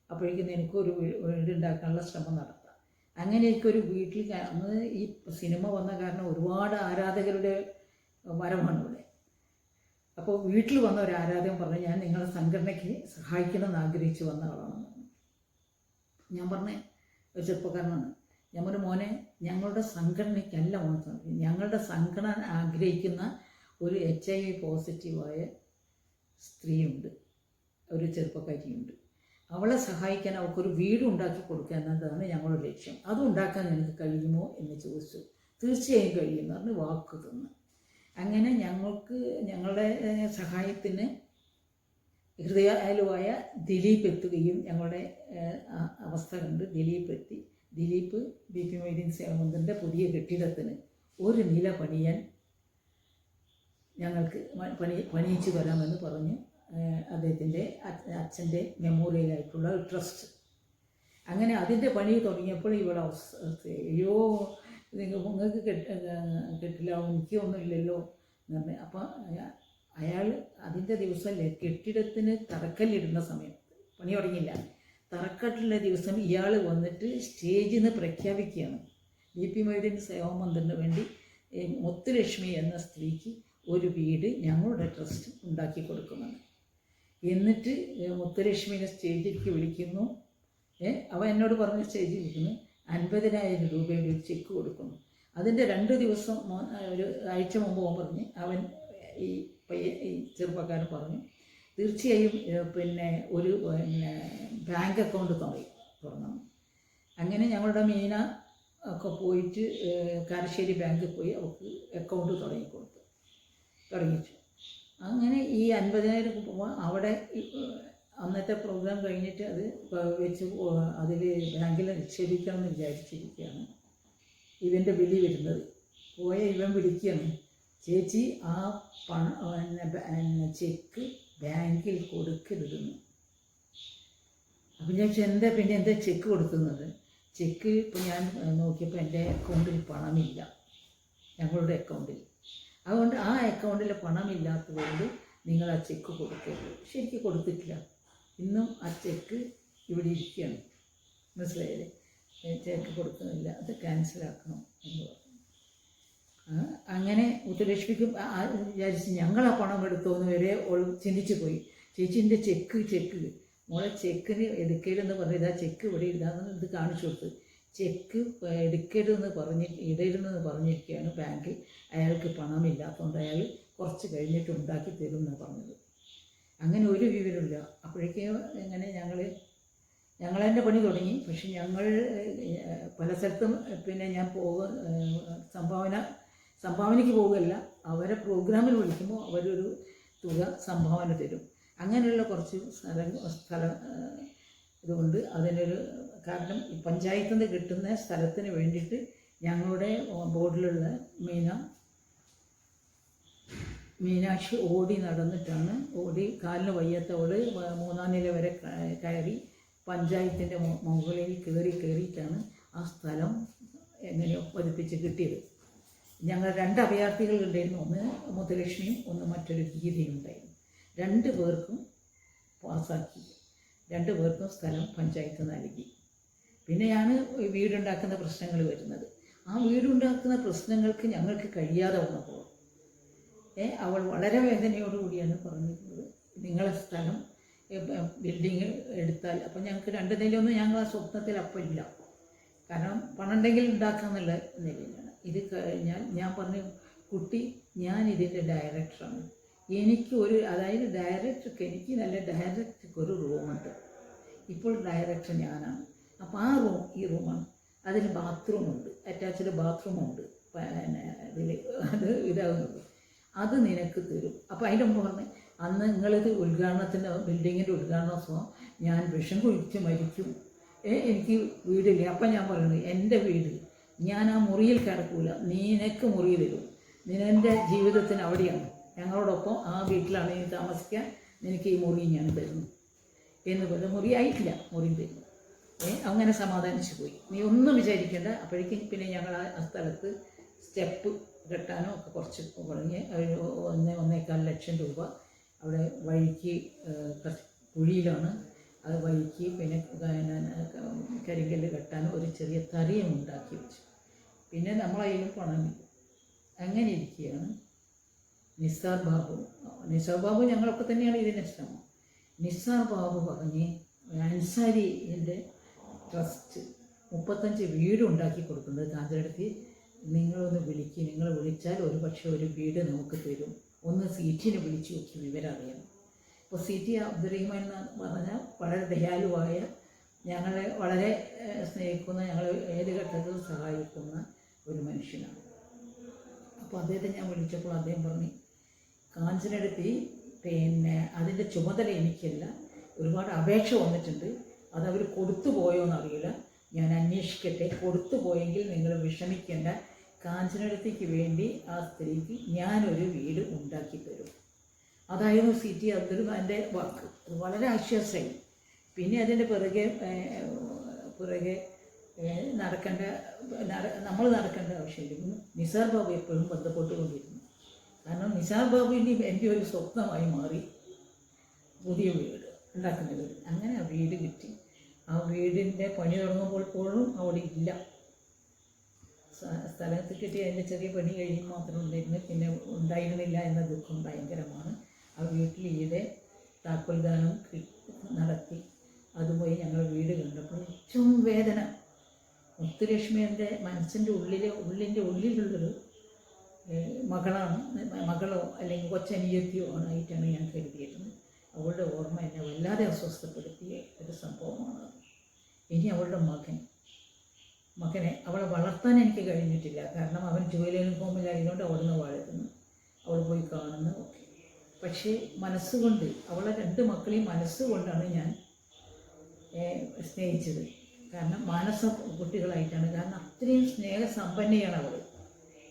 അപ്പോഴേക്കും എനിക്കൊരു വീടുണ്ടാക്കാനുള്ള ശ്രമം നടത്താം. അങ്ങനെ എനിക്കൊരു വീട്ടിൽ, അന്ന് ഈ സിനിമ വന്ന കാരണം ഒരുപാട് ആരാധകരുടെ വരവാണ് ഇവിടെ. അപ്പോൾ വീട്ടിൽ വന്ന ഒരു ആരാധകൻ പറഞ്ഞു, ഞാൻ നിങ്ങളെ സംഘടനയ്ക്ക് സഹായിക്കണമെന്ന് ആഗ്രഹിച്ച് വന്ന ആളാണെന്ന്. ഞാൻ പറഞ്ഞ ഒരു ചെറുപ്പക്കാരനാണ്. ഞാൻ പറഞ്ഞു, മോനെ, ഞങ്ങളുടെ സംഘടനയ്ക്കല്ല ഓണം, ഞങ്ങളുടെ സംഘടന ആഗ്രഹിക്കുന്ന ഒരു HIV പോസിറ്റീവായ സ്ത്രീയുണ്ട്, ഒരു ചെറുപ്പക്കാരിയുണ്ട്, അവളെ സഹായിക്കാൻ അവൾക്കൊരു വീട് ഉണ്ടാക്കി കൊടുക്കുക എന്നതാണ് ഞങ്ങളുടെ ലക്ഷ്യം. അതുണ്ടാക്കാൻ എനിക്ക് കഴിയുമോ എന്ന് ചോദിച്ചു. തീർച്ചയായും കഴിയുമെന്ന് പറഞ്ഞ് വാക്ക് തന്നു. അങ്ങനെ ഞങ്ങളുടെ സഹായത്തിന് ഹൃദയാലുവായ ദിലീപ് എത്തുകയും ഞങ്ങളുടെ അവസ്ഥ കണ്ട് ദിലീപ് BP മൊയ്തീൻ സേവന്തിൻ്റെ പുതിയ കെട്ടിടത്തിന് ഒരു നില പണിയാൻ ഞങ്ങൾക്ക് പണിയിച്ചു തരാമെന്ന് പറഞ്ഞ് അദ്ദേഹത്തിൻ്റെ അച്ഛൻ്റെ മെമ്മോറിയലായിട്ടുള്ള ഒരു ട്രസ്റ്റ്. അങ്ങനെ അതിൻ്റെ പണി തുടങ്ങിയപ്പോൾ ഇവിടെ അയ്യോ നിങ്ങൾക്ക് കെട്ടിലാവും, എനിക്കൊന്നുമില്ലല്ലോ എന്ന് പറഞ്ഞു. അപ്പം അയാൾ അതിൻ്റെ ദിവസമല്ലേ കെട്ടിടത്തിന് തറക്കല്ലിടുന്ന സമയത്ത് പണി തുടങ്ങിയില്ല. തറക്കട്ടിലെ ദിവസം ഇയാൾ വന്നിട്ട് സ്റ്റേജിൽ നിന്ന് പ്രഖ്യാപിക്കുകയാണ് BP മൊയ്തീൻ സേവാമന്ദിറിന് വേണ്ടി മുത്തുലക്ഷ്മി എന്ന സ്ത്രീക്ക് ഒരു വീട് ഞങ്ങളുടെ ട്രസ്റ്റ് ഉണ്ടാക്കി കൊടുക്കുമെന്ന്. എന്നിട്ട് മുത്തുലക്ഷ്മിനെ സ്റ്റേജിലേക്ക് വിളിക്കുന്നു. അവൻ എന്നോട് പറഞ്ഞ സ്റ്റേജിൽ വിളിക്കുന്നു 50,000 രൂപയുടെ ഒരു ചെക്ക് കൊടുക്കുന്നു. അതിൻ്റെ 2 ദിവസം ഒരു ആഴ്ച മുമ്പ് പറഞ്ഞ് അവൻ ഈ ചെറുപ്പക്കാരൻ പറഞ്ഞു തീർച്ചയായും പിന്നെ ഒരു ബാങ്ക് അക്കൗണ്ട് തുറക്കണം. അങ്ങനെ ഞങ്ങളുടെ മീന ഒക്കെ പോയിട്ട് കാരശ്ശേരി ബാങ്കിൽ പോയി അവർക്ക് അക്കൗണ്ട് തുടങ്ങിച്ചു. അങ്ങനെ ഈ 50,000 പോകുമ്പോൾ അവിടെ അന്നത്തെ പ്രോഗ്രാം കഴിഞ്ഞിട്ട് അത് വെച്ച് അതിൽ ബാങ്കിൽ നിക്ഷേപിക്കണം എന്ന് വിചാരിച്ചിരിക്കുകയാണ്. ഇവൻ്റെ വിളി വരുന്നത് പോയ ഇവൻ വിളിക്കുകയാണ്, ചേച്ചി ആ ചെക്ക് ബാങ്കിൽ കൊടുക്കരുതെന്ന്. അപ്പം ഞാൻ എന്താ ചെക്ക് കൊടുക്കുന്നത്? ചെക്ക് ഇപ്പോൾ ഞാൻ നോക്കിയപ്പോൾ എൻ്റെ അക്കൗണ്ടിൽ പണമില്ല, ഞങ്ങളുടെ അക്കൗണ്ടിൽ. അതുകൊണ്ട് ആ അക്കൗണ്ടിൽ പണമില്ലാത്തതുകൊണ്ട് നിങ്ങൾ ആ ചെക്ക് കൊടുക്കരുത്. ശരിക്കും കൊടുത്തിട്ടില്ല. ഇന്നും ആ ചെക്ക് ഇവിടെ ഇരിക്കുകയാണ്. മനസ്സിലായില്ലേ? ചെക്ക് കൊടുക്കുന്നില്ല, അത് ക്യാൻസലാക്കണം എന്ന് പറഞ്ഞു. അങ്ങനെ മുത്തുലക്ഷ്മിക്ക് വിചാരിച്ച് ഞങ്ങളാ പണം എടുത്തോന്ന് വരെ ചിന്തിച്ചു പോയി. ചേച്ചീൻ്റെ ചെക്ക് മോളെ ചെക്കിന് എടുക്കരുതെന്ന് പറഞ്ഞ് ഇതാ ചെക്ക് ഇവിടെ ഇടാന്ന് ഇത് കാണിച്ചു കൊടുത്ത്. ചെക്ക് എടുക്കരുതെന്ന് ഇടരുതെന്ന് പറഞ്ഞിരിക്കുകയാണ് ബാങ്കിൽ. അയാൾക്ക് പണമില്ലാത്തതുകൊണ്ട് അയാൾ കുറച്ച് കഴിഞ്ഞിട്ട് ഉണ്ടാക്കി തരും എന്നാണ് പറഞ്ഞത്. അങ്ങനെ ഒരു വിവരമില്ല. അപ്പോഴേക്കും ഇങ്ങനെ ഞങ്ങളതിൻ്റെ പണി തുടങ്ങി. പക്ഷെ ഞങ്ങൾ പല സ്ഥലത്തും പിന്നെ ഞാൻ സംഭാവനയ്ക്ക് പോവുകയല്ല, അവരെ പ്രോഗ്രാമിൽ വിളിക്കുമ്പോൾ അവരൊരു തുക സംഭാവന തരും. അങ്ങനെയുള്ള കുറച്ച് സ്ഥലം ഇതുകൊണ്ട് അതിനൊരു കാരണം ഈ പഞ്ചായത്തിൽ നിന്ന് കിട്ടുന്ന സ്ഥലത്തിന് വേണ്ടിയിട്ട് ഞങ്ങളുടെ ബോർഡിലുള്ള മീനാക്ഷി ഓടി കാലിന് വയ്യാത്തവള് 3-ാം നില വരെ കയറി പഞ്ചായത്തിൻ്റെ മുകളിൽ കയറിയിട്ടാണ് ആ സ്ഥലം എങ്ങനെയോ പതിപ്പിച്ച് കിട്ടിയത്. ഞങ്ങൾ 2 അഭയാർത്ഥികളുണ്ടായിരുന്നു. ഒന്ന് മുത്തുലക്ഷ്മിയും ഒന്ന് മറ്റൊരു ഗീതയും ഉണ്ടായിരുന്നു. 2 പേർക്കും പാസ്സാക്കി, 2 പേർക്കും സ്ഥലം പഞ്ചായത്ത് നൽകി. പിന്നെയാണ് വീടുണ്ടാക്കുന്ന പ്രശ്നങ്ങൾ വരുന്നത്. ആ വീടുണ്ടാക്കുന്ന പ്രശ്നങ്ങൾക്ക് ഞങ്ങൾക്ക് കഴിയാതെ വന്നപ്പോൾ അവൾ വളരെ വേദനയോടുകൂടിയാണ് പറഞ്ഞിരുന്നത്, നിങ്ങളെ സ്ഥലം ബിൽഡിങ് എടുത്താൽ. അപ്പം ഞങ്ങൾക്ക് 2 നിലയൊന്നും ഞങ്ങൾ ആ സ്വപ്നത്തിൽ അപ്പം ഇല്ല. കാരണം പണം ഉണ്ടെങ്കിൽ ഉണ്ടാക്കാമെന്നുള്ള നിലയിലാണ്. ഇത് കഴിഞ്ഞാൽ ഞാൻ പറഞ്ഞു, കുട്ടി ഞാൻ ഇതിൻ്റെ ഡയറക്ടറാണ്, എനിക്ക് എനിക്ക് നല്ല ഡയറക്ടർക്ക് ഒരു റൂമുണ്ട്. ഇപ്പോൾ ഡയറക്ടർ ഞാനാണ്. അപ്പോൾ ആ ഈ റൂമാണ്. അതിന് ബാത്റൂമുണ്ട്, അറ്റാച്ച്ഡ് ബാത്റൂമുണ്ട്. അത് ഇതാകുന്നത് അത് നിനക്ക് തരും. അപ്പോൾ അതിൻ്റെ മുമ്പ് പറഞ്ഞ് അന്ന് നിങ്ങളിത് ബിൽഡിങ്ങിൻ്റെ ഉദ്ഘാടനോത്സവം ഞാൻ വിഷം കുഴിച്ച് മരിക്കും, എനിക്ക് വീടില്ല. അപ്പം ഞാൻ പറയുന്നത് എൻ്റെ വീട് ഞാൻ ആ മുറിയിൽ കിടക്കൂല, നിനക്ക് മുറി തരും, നിൻ്റെ ജീവിതത്തിന് അവിടെയാണ്, ഞങ്ങളോടൊപ്പം ആ വീട്ടിലാണ് നീ താമസിക്കാൻ, നിനക്ക് ഈ മുറി ഞാൻ തരുന്നു എന്ന് പറഞ്ഞ് മുറി ആയിട്ടില്ല, മുറി തരുന്നു. അങ്ങനെ സമാധാനിച്ചു പോയി. നീ ഒന്നും വിചാരിക്കേണ്ട. അപ്പോഴേക്കും പിന്നെ ഞങ്ങൾ ആ സ്ഥലത്ത് സ്റ്റെപ്പ് കെട്ടാനോ ഒക്കെ കുറച്ച് പറഞ്ഞ് 1.25 ലക്ഷം രൂപ അവിടെ വഴിക്ക് കുഴിയിലാണ്, അത് വഴിക്ക് പിന്നെ കരിങ്കല്ല് കെട്ടാനും ഒരു ചെറിയ തറിയും ഉണ്ടാക്കി വെച്ചു. പിന്നെ നമ്മളതിലും പണമില്ല. അങ്ങനെ ഇരിക്കുകയാണ് നിസാർ ബാബു ഞങ്ങളൊക്കെ തന്നെയാണ് ഇതിന് ശ്രമം. നിസാർ ബാബു പറഞ്ഞ് അൻസാരിൻ്റെ ട്രസ്റ്റ് 35 വീടുണ്ടാക്കി കൊടുക്കുന്നത് കാഞ്ചനടത്തി, നിങ്ങളൊന്ന് വിളിക്കുക, നിങ്ങൾ വിളിച്ചാൽ ഒരു പക്ഷേ ഒരു വീട് നമുക്ക് തരും, ഒന്ന് സീറ്റിനെ വിളിച്ച് നോക്കി വിവരം അറിയണം. അപ്പോൾ CT അബ്ദുറഹിമാൻ എന്ന് പറഞ്ഞാൽ വളരെ ദയാലുവായ, ഞങ്ങളെ വളരെ സ്നേഹിക്കുന്ന, ഞങ്ങൾ ഏത് ഘട്ടത്തിലും സഹായിക്കുന്ന ഒരു മനുഷ്യനാണ്. അപ്പോൾ അദ്ദേഹത്തെ ഞാൻ വിളിച്ചപ്പോൾ അദ്ദേഹം പറഞ്ഞു, കാഞ്ചനടത്തി പിന്നെ അതിൻ്റെ ചുമതല എനിക്കല്ല, ഒരുപാട് അപേക്ഷ വന്നിട്ടുണ്ട്, അതവർ കൊടുത്തു പോയോ എന്നറിയില്ല, ഞാൻ അന്വേഷിക്കട്ടെ, കൊടുത്തു പോയെങ്കിൽ നിങ്ങൾ വിഷമിക്കേണ്ട, കാഞ്ചനടത്തിക്ക് വേണ്ടി ആ സ്ത്രീക്ക് ഞാനൊരു വീട് ഉണ്ടാക്കി തരും. അതായിരുന്നു CT അബ്ദുറഹിമാൻ്റെ വാക്ക്. അത് വളരെ ആശ്വാസമായി. പിന്നെ അതിൻ്റെ പിറകെ നമ്മൾ നടക്കേണ്ട ആവശ്യമില്ല. നിസാർ ബാബു എപ്പോഴും ബന്ധപ്പെട്ടുകൊണ്ടിരുന്നു. കാരണം നിസാർ ബാബു ഇനി എൻ്റെ ഒരു സ്വപ്നമായി മാറി പുതിയ വീട്. ഉണ്ടാക്കുന്ന വീട്. അങ്ങനെ ആ വീട് കിട്ടി. ആ വീടിൻ്റെ പണി തുടങ്ങുമ്പോൾ പോലും അവിടെ ഇല്ല. സ്ഥലത്ത് കിട്ടി അതിൻ്റെ ചെറിയ പണി കഴിഞ്ഞ് മാത്രം ഉണ്ടായിരുന്നു, പിന്നെ ഉണ്ടായിരുന്നില്ല എന്ന ദുഃഖം ഭയങ്കരമാണ്. ആ വീട്ടിൽ ഈയിടെ താക്കോൽദാനം നടത്തി. അതുപോയി ഞങ്ങൾ വീട് കണ്ടപ്പോൾ ഏറ്റവും വേദന. മുത്തുലക്ഷ്മി എൻ്റെ മനസ്സിൻ്റെ ഉള്ളിൻ്റെ ഉള്ളിലുള്ളൊരു മകളോ അല്ലെങ്കിൽ കൊച്ചനിയത്തിയോ ആയിട്ടാണ് ഞാൻ കരുതിയിരുന്നത്. അവളുടെ ഓർമ്മ എന്നെ വല്ലാതെ അസ്വസ്ഥപ്പെടുത്തിയ ഒരു സംഭവമാണ്. ഇനി അവളുടെ മകനെ അവളെ വളർത്താൻ എനിക്ക് കഴിഞ്ഞിട്ടില്ല. കാരണം അവൻ ജോലിയിൽ ഹോമിലായതുകൊണ്ട് അവിടുന്ന് വളരുന്നു, അവൾ പോയി കാണുന്നു, ഓക്കെ. പക്ഷേ മനസ്സുകൊണ്ട് അവളെ 2 മക്കളെയും മനസ്സുകൊണ്ടാണ് ഞാൻ സ്നേഹിച്ചത്. കാരണം മാനസ കുട്ടികളായിട്ടാണ്. കാരണം അത്രയും സ്നേഹസമ്പന്നയാണ് അവൾ.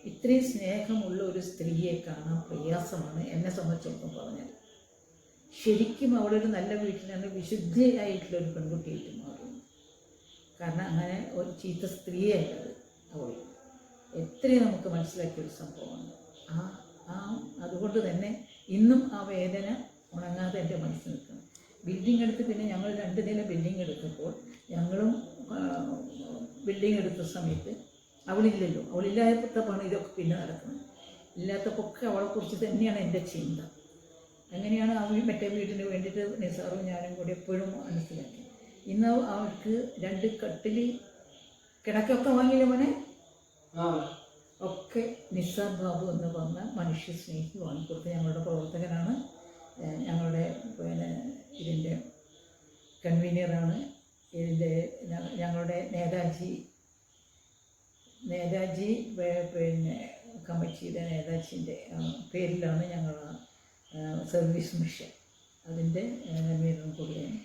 ഇത്രയും സ്നേഹമുള്ള ഒരു സ്ത്രീയെ കാണാൻ പ്രയാസമാണ് എന്നെ സംബന്ധിച്ചിടത്തോളം പറഞ്ഞാൽ. ശരിക്കും അവളൊരു നല്ല വീട്ടിലാണ് വിശുദ്ധയായിട്ടുള്ളൊരു പെൺകുട്ടിയായിട്ട് മാറുന്നു. കാരണം അങ്ങനെ ഒരു ചീത്ത സ്ത്രീയായിട്ട് അവൾ എത്രയും നമുക്ക് മനസ്സിലാക്കിയൊരു സംഭവമാണ്. അതുകൊണ്ട് തന്നെ ഇന്നും ആ വേദന ഉണങ്ങാതെ എൻ്റെ മനസ്സിൽ നിൽക്കണം. ബിൽഡിംഗ് എടുത്ത് പിന്നെ ഞങ്ങൾ 2 നില ബിൽഡിംഗ് എടുക്കുമ്പോൾ ഞങ്ങളും ബിൽഡിംഗ് എടുത്ത സമയത്ത് അവളില്ലല്ലോ. അവളില്ലാത്തപ്പോഴാണ് ഇതൊക്കെ പിന്നെ നടക്കുന്നത്. ഇല്ലാത്തപ്പൊക്കെ അവളെക്കുറിച്ച് തന്നെയാണ് എൻ്റെ ചിന്ത. അങ്ങനെയാണ് മറ്റേ വീടിന് വേണ്ടിയിട്ട് നിസാറും ഞാനും കൂടി എപ്പോഴും മനസ്സിലാക്കി. ഇന്ന് അവർക്ക് 2 കട്ടിൽ കിടക്കൊക്കെ വാങ്ങിയില്ല മോനെ, ഒക്കെ നിസാർ ബാബു എന്ന് പറഞ്ഞ മനുഷ്യ സ്നേഹി വാങ്ങിക്കൊടുത്ത് ഞങ്ങളുടെ പ്രവർത്തകനാണ്, ഞങ്ങളുടെ ഇതിൻ്റെ കൺവീനറാണ്. ഇതിൻ്റെ ഞങ്ങളുടെ നേതാജി കമ്മിറ്റിയുടെ നേതാജിൻ്റെ പേരിലാണ് ഞങ്ങൾ സർവീസ് മിഷൻ അതിൻ്റെ കൺവീനറും കൂടിയാണ്.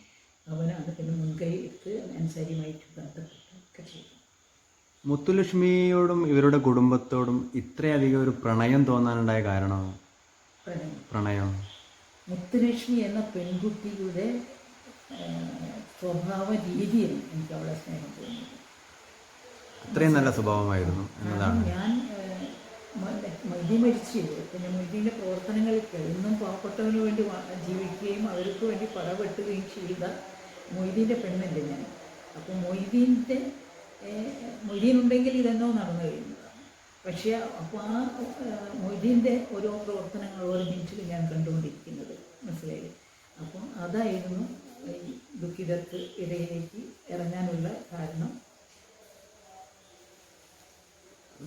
അവനാണ് പിന്നെ മുൻകൈ എടുത്ത് അൻസാരിയുമായിട്ട് ബന്ധപ്പെട്ടൊക്കെ ചെയ്തു. മുത്തുലക്ഷ്മിയോടും ഇവരുടെ കുടുംബത്തോടും ഇത്രയധികം ഒരു പ്രണയം തോന്നാനുണ്ടായ കാരണം? പ്രണയം മുത്തുലക്ഷ്മി എന്ന പെൺകുട്ടിയുടെ സ്വഭാവ രീതിയിൽ എനിക്ക് അവളെ സ്നേഹം തോന്നുന്നത്. അത്രയും നല്ല സ്വഭാവമായിരുന്നു എന്നതാണ്. ഞാൻ മൊയ്തീൻ മരിച്ചു, പിന്നെ മൊയ്തീൻ്റെ പ്രവർത്തനങ്ങളിൽ ഇന്നും പാവപ്പെട്ടവന് വേണ്ടി ജീവിക്കുകയും അവർക്ക് വേണ്ടി പടവെട്ടുകയും ചെയ്ത മൊയ്തീൻ്റെ പെണ്ണല്ലേ ഞാൻ. അപ്പോൾ മൊയ്തീൻ ഉണ്ടെങ്കിൽ ഇതെന്നോ നടന്നു കഴിയുന്നതാണ്. പക്ഷേ അപ്പോൾ ആ മൊയ്തീൻ്റെ ഓരോ പ്രവർത്തനങ്ങൾ ഓരോ മിനിറ്റിൽ ഞാൻ കണ്ടുകൊണ്ടിരിക്കുന്നത്, മനസ്സിലായില്ലേ? അപ്പം അതായിരുന്നു ഈ ദുഃഖിതർക്ക് ഇടയിലേക്ക് ഇറങ്ങാനുള്ള കാരണം.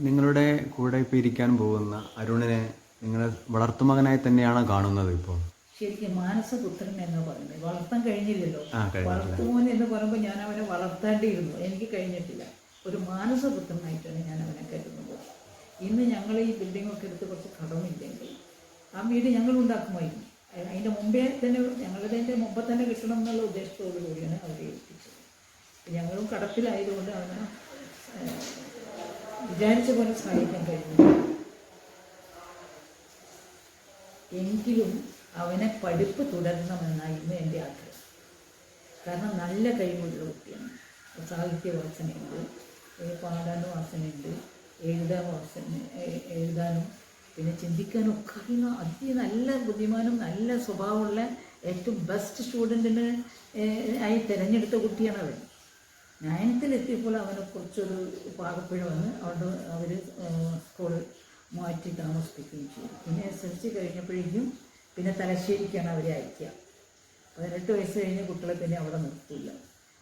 നിങ്ങളുടെ കൂടെ ഇപ്പോൾ ഇരിക്കാൻ പോകുന്ന അരുണിനെ നിങ്ങൾ വളർത്തുമകനായി തന്നെയാണോ കാണുന്നത് ഇപ്പോൾ? ശരിക്കും മാനസപുത്രൻ എന്ന് പറയുന്നത് വളർത്താൻ കഴിഞ്ഞില്ലല്ലോ. വളർത്തുമോൻ എന്ന് പറയുമ്പോൾ ഞാൻ അവനെ വളർത്തേണ്ടിയിരുന്നു, എനിക്ക് കഴിഞ്ഞിട്ടില്ല. ഒരു മാനസപുത്രനായിട്ടാണ് ഞാൻ അവനെ കരുതുന്നത്. ഇന്ന് ഞങ്ങൾ ഈ ബിൽഡിങ്ങൊക്കെ എടുത്ത് കുറച്ച് കടമില്ലെങ്കിൽ ആ വീട് ഞങ്ങൾ ഉണ്ടാക്കുമായിരുന്നു. അതിൻ്റെ മുമ്പേ തന്നെ ഞങ്ങളുടെ മുമ്പ് തന്നെ കിട്ടണം എന്നുള്ള ഉദ്ദേശത്തോടു കൂടിയാണ് അവരെ ഏൽപ്പിച്ചത്. ഞങ്ങളും കടപ്പിലായതുകൊണ്ട് അവനെ വിചാരിച്ച പോലെ സഹായിക്കാൻ കഴിഞ്ഞു. എങ്കിലും അവനെ പഠിപ്പ് തുടരണമെന്നായിരുന്നു എൻ്റെ ആഗ്രഹം. കാരണം നല്ല കഴിവുള്ള കുട്ടിയാണ്. സാഹിത്യ വാസനയുണ്ട്, പാടാനും വാസനയുണ്ട്, എഴുതാനും പിന്നെ ചിന്തിക്കാനും ഒക്കെ അറിയുന്ന നല്ല ബുദ്ധിമാനും നല്ല സ്വഭാവമുള്ള ഏറ്റവും ബെസ്റ്റ് സ്റ്റുഡൻറ്റിന് ആയി തിരഞ്ഞെടുത്ത കുട്ടിയാണ് അവൻ. 9th എത്തിയപ്പോൾ അവനെക്കുറിച്ചൊരു പാകപ്പിഴ വന്ന് അവർ സ്കൂൾ മാറ്റി താമസിപ്പിക്കുകയും ചെയ്തു. പിന്നെ SSLC കഴിഞ്ഞപ്പോഴേക്കും പിന്നെ തലശ്ശേരിക്കാണ് അവരെ അയക്കുക. 18 വയസ്സ് കഴിഞ്ഞ് കുട്ടികളെ പിന്നെ അവിടെ നിർത്തില്ല.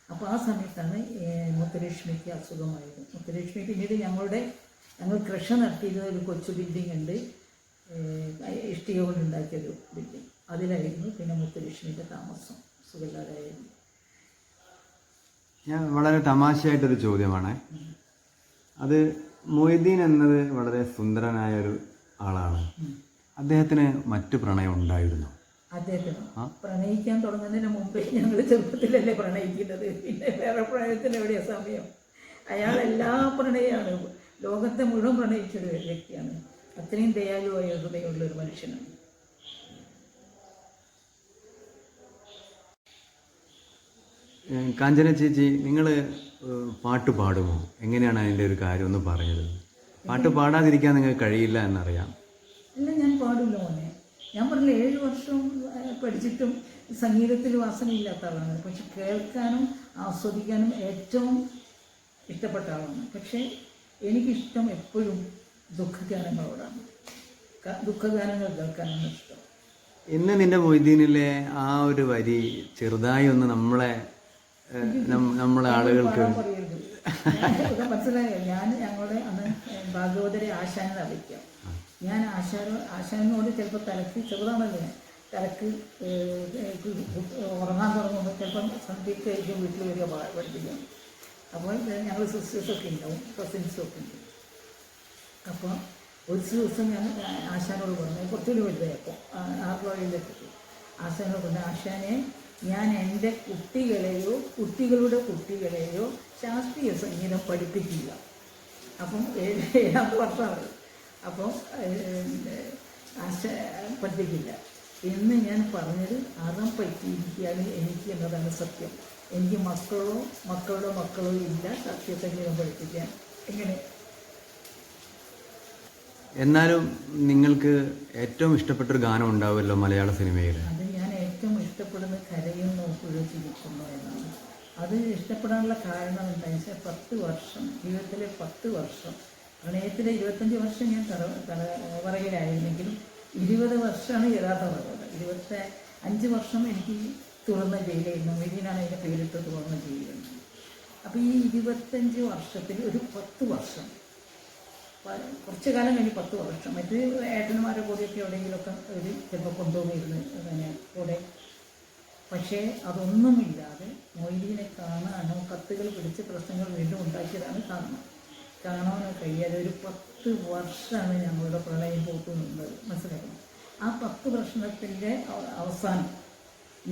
അപ്പോൾ ആ സമയത്താണ് മുത്തുലക്ഷ്മിക്ക് അസുഖമായത്. മുത്തുലക്ഷ്മി പിന്നീട് ഞങ്ങൾ കൃഷി നടത്തിയിരുന്ന ഒരു കൊച്ചു ബിൽഡിംഗ് ഉണ്ട്, ഇഷ്ടിക കൊണ്ടുണ്ടാക്കിയൊരു ബിൽഡിംഗ്. അതിലായിരുന്നു പിന്നെ മുത്തുലക്ഷ്മിൻ്റെ താമസം. സുഖമില്ലാതായിരുന്നു. ഞാൻ വളരെ തമാശയായിട്ടൊരു ചോദ്യമാണ്. അത് മൊയ്തീൻ എന്നത് വളരെ സുന്ദരനായ ഒരു ആളാണ്. അദ്ദേഹത്തിന് മറ്റു പ്രണയം ഉണ്ടായിരുന്നു? അദ്ദേഹത്തിന് പ്രണയിക്കാൻ തുടങ്ങുന്നതിന് മുമ്പേ ഞങ്ങൾ ചെറുപ്പത്തിലല്ലേ പ്രണയിക്കുന്നത്, പിന്നെ വേറെ പ്രണയത്തിന് എവിടെയാ സമയം? അയാൾ എല്ലാ പ്രണയമാണ്, ലോകത്തെ മുഴുവൻ പ്രണയിച്ചൊരു വ്യക്തിയാണ്. അത്രയും ദയാലുവായ ഹൃദയമുള്ള ഒരു മനുഷ്യനാണ്. കാഞ്ചന ചേച്ചി, നിങ്ങൾ പാട്ട് പാടുമോ? എങ്ങനെയാണ് അതിൻ്റെ ഒരു കാര്യം ഒന്ന് പറഞ്ഞത്? പാട്ട് പാടാതിരിക്കാൻ നിങ്ങൾക്ക് കഴിയില്ല എന്നറിയാം. അല്ല, ഞാൻ പാടില്ല മോനെ. ഞാൻ പറഞ്ഞില്ല 7 വർഷം പഠിച്ചിട്ടും സംഗീതത്തിൽ വാസനയില്ലാത്ത ആളാണ്. പക്ഷെ കേൾക്കാനും ആസ്വദിക്കാനും ഏറ്റവും ഇഷ്ടപ്പെട്ട ആളാണ്. പക്ഷേ എനിക്കിഷ്ടം എപ്പോഴും ദുഃഖഗാനങ്ങളോടാണ്. ദുഃഖഗാനങ്ങൾ കേൾക്കാനാണ് ഇഷ്ടം. ഇന്ന് നിന്റെ മൊയ്തീനിലെ ആ ഒരു വരി ചെറുതായി ഒന്ന് നമ്മളെ ആളുകൾക്ക് പറയരുത്. മനസ്സിലായോ? ഞങ്ങളുടെ അന്ന് ഭാഗവതരെ ആശാനെ വിളിക്കാം. ഞാൻ ആശാനോട് ചിലപ്പോൾ തലക്ക് ചെറുതാണല്ലോ, തലക്ക് ഉറങ്ങാൻ തുടങ്ങുമ്പോൾ ചിലപ്പം സന്ധ്യയ്ക്കായിരിക്കും വീട്ടിൽ വരിക പഠിപ്പിക്കാം. അപ്പോൾ ഞങ്ങൾ സിസ്റ്റേഴ്സൊക്കെ ഉണ്ടാവും, കസിൻസൊക്കെ ഉണ്ട്. അപ്പോൾ ഒരു ദിവസം ഞാൻ ആശാനോട് പറഞ്ഞു, കുറച്ചുകൂടി വലുതായപ്പോൾ 6 വയസ്സിലെത്തി, ആശാനോട് പറഞ്ഞു, ആശാനെ ഞാൻ എൻ്റെ കുട്ടികളുടെ കുട്ടികളെയോ ശാസ്ത്രീയ സംഗീതം പഠിപ്പിക്കില്ല. അപ്പം 7ാമത്തെ വർഷമാണ്. അപ്പം പഠിപ്പിക്കില്ല എന്ന് ഞാൻ പറഞ്ഞത് അറം പറ്റിയിരിക്കുകയാണ് എനിക്ക് എന്നതാണ് സത്യം. എനിക്ക് മക്കളോ ഇല്ല ശാസ്ത്രീയ സംഗീതം പഠിപ്പിക്കാൻ. എങ്ങനെ? എന്നാലും നിങ്ങൾക്ക് ഏറ്റവും ഇഷ്ടപ്പെട്ടൊരു ഗാനം ഉണ്ടാവുമല്ലോ മലയാള സിനിമയിൽ. അത് ഞാൻ ഏറ്റവും ഇഷ്ടപ്പെടുന്നത് കരയുന്നു കുഴച്ചിരിക്കുന്നു എന്നാണ്. അത് ഇഷ്ടപ്പെടാനുള്ള കാരണം എന്താണെന്ന് വെച്ചാൽ 10 വർഷം, ജീവിതത്തിലെ 10 വർഷം, പ്രണയത്തിലെ 25 വർഷം ഞാൻ തലവറയിലായിരുന്നെങ്കിലും 20 വർഷമാണ് യഥാർത്ഥ പറയുന്നത്. 25 വർഷം എനിക്ക് തുറന്ന ജയിലായിരുന്നു. മൊയ്തീനാണ് അതിൻ്റെ പേരിട്ട് തുറന്ന ജയിലുണ്ട്. അപ്പോൾ ഈ 25 വർഷത്തിൽ ഒരു 10 വർഷം, കുറച്ച് കാലം കഴിഞ്ഞ് 10 വർഷം മറ്റ് ഏട്ടന്മാരുടെ കൂടെയൊക്കെ എവിടെയെങ്കിലുമൊക്കെ ഒരു ചിലപ്പോൾ കൊണ്ടുപോയിരുന്നു അങ്ങനെ കൂടെ. പക്ഷേ അതൊന്നുമില്ലാതെ മൊയ്തീനെ കാണാനോ കത്തുകൾ പിടിച്ച് പ്രശ്നങ്ങൾ വീണ്ടും ഉണ്ടാക്കിയതാണ് കാണാനോ കഴിയാതെ ഒരു 10 വർഷമാണ് ഞങ്ങളുടെ പ്രളയം പോത്തു നിന്നത്. മനസ്സിലാക്കണം. ആ 10 വർഷത്തിൻ്റെ അവസാനം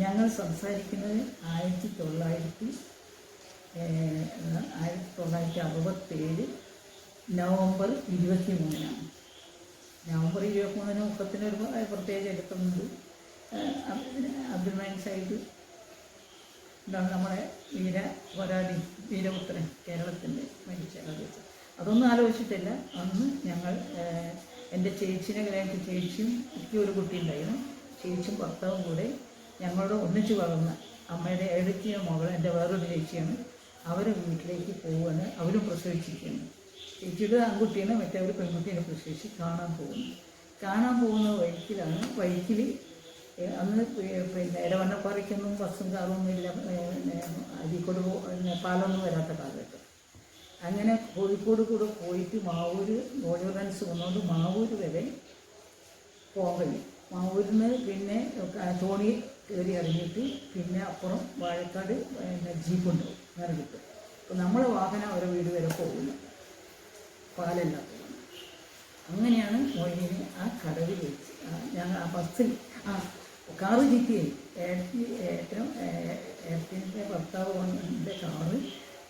ഞങ്ങൾ സംസാരിക്കുന്നത് 1967 നവംബർ 23-നാണ്. നവംബർ 23-ന് മുപ്പത്തിനൊരു പ്രത്യേക ചരിത്രമുണ്ട്. അബ്ദുൽ സാഹിബ് എന്താണ് നമ്മുടെ വീരപുത്രൻ കേരളത്തിൻ്റെ മരിച്ച ആലോചിച്ച് അതൊന്നും ആലോചിച്ചിട്ടില്ല. അന്ന് ഞങ്ങൾ എൻ്റെ ചേച്ചീനെ കല്യാണിച്ച്, ചേച്ചിയും എനിക്ക് ഒരു കുട്ടി ഉണ്ടായിരുന്നു, ചേച്ചിയും ഭർത്താവും കൂടെ ഞങ്ങളോട് ഒന്നിച്ച് വളർന്ന അമ്മയുടെ ഏഴത്തിയ മകൾ എൻ്റെ വേറൊരു ചേച്ചിയാണ്. അവരെ വീട്ടിലേക്ക് പോവുകയാണ്. അവരും പ്രസവിച്ചിരിക്കുന്നു. ചേച്ചിയുടെ ആൺകുട്ടീനെ മറ്റേ ഒരു പെൺകുട്ടീനെ പ്രസവിച്ച് കാണാൻ പോകുന്ന വഴിക്കിൽ അന്ന് പിന്നെ ഇടവണ്ണപ്പാറയ്ക്കൊന്നും ബസ്സും കാറൊന്നും ഇല്ല, അരീക്കോട് പാലൊന്നും വരാത്ത കാലഘട്ടം. അങ്ങനെ കോഴിക്കോട് കൂടെ പോയിട്ട് മാവൂർ റൺസ് വന്നുകൊണ്ട് മാവൂർ വരെ പോകാൻ കഴിയും. മാവൂരിൽ നിന്ന് പിന്നെ തോണി കയറി ഇറങ്ങിയിട്ട് പിന്നെ അപ്പുറം വാഴക്കാട് ജീപ്പുണ്ടാവും, അങ്ങനെ കിട്ടും. അപ്പോൾ നമ്മളെ വാഹനം അവരെ വീട് വരെ പോകില്ല, പാലല്ലാത്തതാണ്. അങ്ങനെയാണ് മൊയ്തീനെ ആ കടവിൽ വെച്ച് ഞങ്ങൾ ആ ബസ്സിൽ കാറ് ചീറ്റിയായി. ഏട്ടൻ്റെ ഭർത്താവ് കൊണ്ട് കാറ്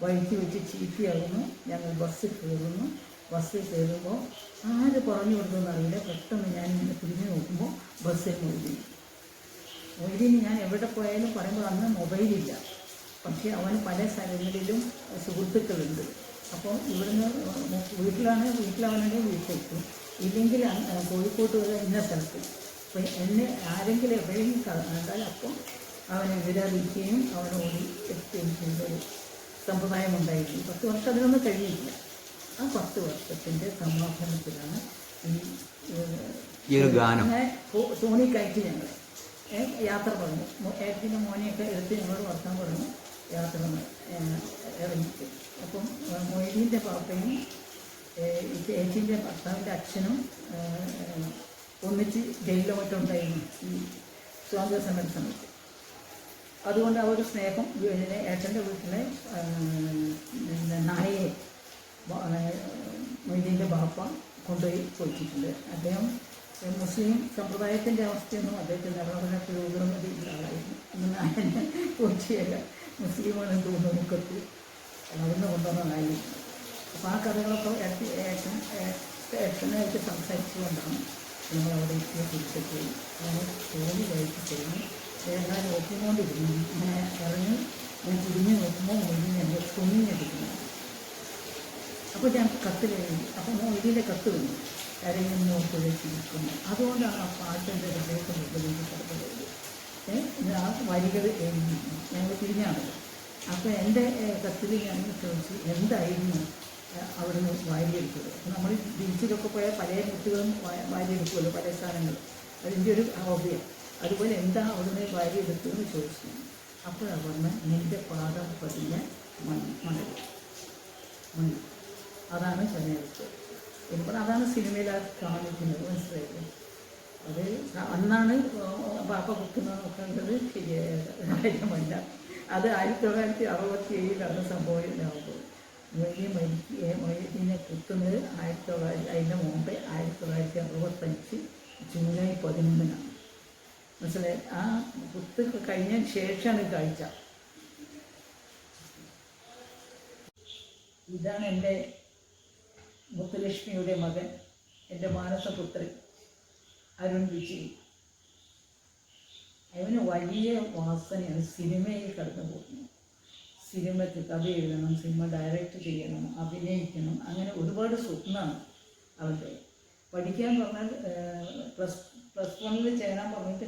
വഴിക്ക് വെച്ച് ചീറ്റിയാകുന്നു. ഞങ്ങൾ ബസ്സിൽ കയറുന്നു. ബസ്സിൽ കയറുമ്പോൾ ആര് പറഞ്ഞു കൊടുത്തെന്ന് അറിയില്ല. പെട്ടെന്ന് ഞാൻ ഇങ്ങനെ തിരിഞ്ഞ് നോക്കുമ്പോൾ ബസ്സിൽ മൊയ്തീൻ ഞാൻ എവിടെ പോയാലും പറയുമ്പോൾ അന്ന് മൊബൈലില്ല. പക്ഷേ അവന് പല സ്ഥലങ്ങളിലും സുഹൃത്തുക്കളുണ്ട്. അപ്പോൾ ഇവിടുന്ന് വീട്ടിലവനുണ്ടെങ്കിൽ വീട്ടിലെത്തും, ഇല്ലെങ്കിൽ കോഴിക്കോട്ട് വരെ ഇന്ന സ്ഥലത്ത്. അപ്പോൾ എന്നെ ആരെങ്കിലും എവിടെയെങ്കിലും കണ്ടാൽ അപ്പം അവനെ വിവരറിയിക്കുകയും അവനോടി എത്തുകയും ചെയ്തൊരു സമ്പ്രദായം ഉണ്ടായിരുന്നു. 10 വർഷം അതിനൊന്നും കഴിയില്ല. ആ 10 വർഷത്തിൻ്റെ സമാപനത്തിലാണ് ഈ ഒരു ഗാനം. തോണി കയറ്റി ഞങ്ങൾ യാത്ര പറഞ്ഞു. ഏട്ടത്തിൻ്റെ മോനെയൊക്കെ എടുത്ത് ഞങ്ങളോട് വർത്താൻ പറഞ്ഞു. യാത്ര ഇറങ്ങിയിട്ട് അപ്പം മൊയ്തീൻ്റെ പാപ്പയും ചേച്ചീൻ്റെ ഭർത്താവിൻ്റെ അച്ഛനും ഒന്നിച്ച് ജയിലിലോ മറ്റും ഉണ്ടായിരുന്നു ഈ സ്വാതന്ത്ര്യ സമര സമയത്ത്. അതുകൊണ്ട് ആ ഒരു സ്നേഹം ഏട്ടൻ്റെ വീട്ടിലെ നായയെ മൊയ്തീൻ്റെ ബാപ്പ കൊണ്ടുപോയി ചോദിച്ചിട്ടുണ്ട്. അദ്ദേഹം മുസ്ലിം സമ്പ്രദായത്തിൻ്റെ അവസ്ഥയൊന്നും അദ്ദേഹത്തിൻ്റെ അവരുടെ പുരോഗമനത്തിലുള്ള ആളായിരുന്നു. ഇന്ന് നായനെ ചോദിച്ചില്ല, മുസ്ലിമാണെന്ന് തോന്നുന്നു മുഖത്ത് അവിടുന്ന് കൊണ്ടുവന്ന നായി. അപ്പോൾ ആ കഥകളൊക്കെ ഏട്ടനായിട്ട് സംസാരിച്ചുകൊണ്ടാണ് ഞങ്ങൾ അവിടെ എത്തിയ തിരിച്ചെത്തി. അങ്ങനെ തോന്നി കഴിച്ച് കഴിഞ്ഞ് ഞാൻ നോക്കിക്കൊണ്ടിരുന്നു. ഇങ്ങനെ ഇറങ്ങി ഞാൻ തിരിഞ്ഞ് നോക്കുമ്പോൾ മൊയ്തീൻ എൻ്റെ തുണിഞ്ഞിരിക്കുന്നു. അപ്പോൾ ഞാൻ കത്തിൽ എഴുതി. അപ്പോൾ മൊയ്തീൻ്റെ കത്ത് വന്നു. കരയുന്നു കുഴച്ചിരിക്കുന്നു. അതുകൊണ്ടാണ് ആ പാട്ടിൻ്റെ ഹൃദയത്തെ മുകളിലേക്ക് കടന്നുപോയത്. ആ വരികൾ ഞങ്ങൾ പിരിഞ്ഞാണത്. അപ്പോൾ എൻ്റെ കത്തിൽ ഞാൻ ചോദിച്ചു എന്തായിരുന്നു അവിടുന്ന് വാരിയെടുത്തത്. അപ്പോൾ നമ്മൾ ബീച്ചിലൊക്കെ പോയാൽ പല മുത്തുകളും വാരിയെടുക്കുമല്ലോ, പല സാധനങ്ങളും. അതിൻ്റെ ഒരു ഹോബിയാണ്. അതുപോലെ എന്താ അവിടുന്ന് വാരിയെടുത്തതെന്ന് ചോദിച്ചു. അപ്പോഴാണ് പറഞ്ഞത് നിൻ്റെ പാദം പതിഞ്ഞ മണൽ. അതാണ് ചെന്നൈക്ക്. ഇപ്പോൾ അതാണ് സിനിമയിൽ കാണിക്കുന്നത്, മനസ്സിലായില്ലേ? അത് അന്നാണ് പാപ്പ കുത്തുന്നതൊക്കെ ഉള്ളത് ശരിയായ കാര്യമല്ല. അത് 1967 നടന്ന സംഭവമാകുമ്പോൾ മൊയ്തീനെ കുത്തുന്നത് അതിൻ്റെ മുമ്പേ 1965 ജൂലൈ 11 മനസ്സിലായി. ആ കുത്ത് കഴിഞ്ഞ ശേഷമാണ് കാഴ്ച. ഇതാണ് എൻ്റെ മുത്തുലക്ഷ്മിയുടെ മകൻ, എൻ്റെ മാനസപുത്രൻ അരുൺ വിജയ്. അവന് വലിയ വാസനയാണ് സിനിമയിൽ കടന്നു പോകുന്നത്. സിനിമയ്ക്ക് കഥ എഴുതണം, സിനിമ ഡയറക്റ്റ് ചെയ്യണം, അഭിനയിക്കണം, അങ്ങനെ ഒരുപാട് സ്വപ്നമാണ് അവൻ്റെ. പഠിക്കാൻ പറഞ്ഞാൽ പ്ലസ് 1 ചേരാൻ പറഞ്ഞിട്ട്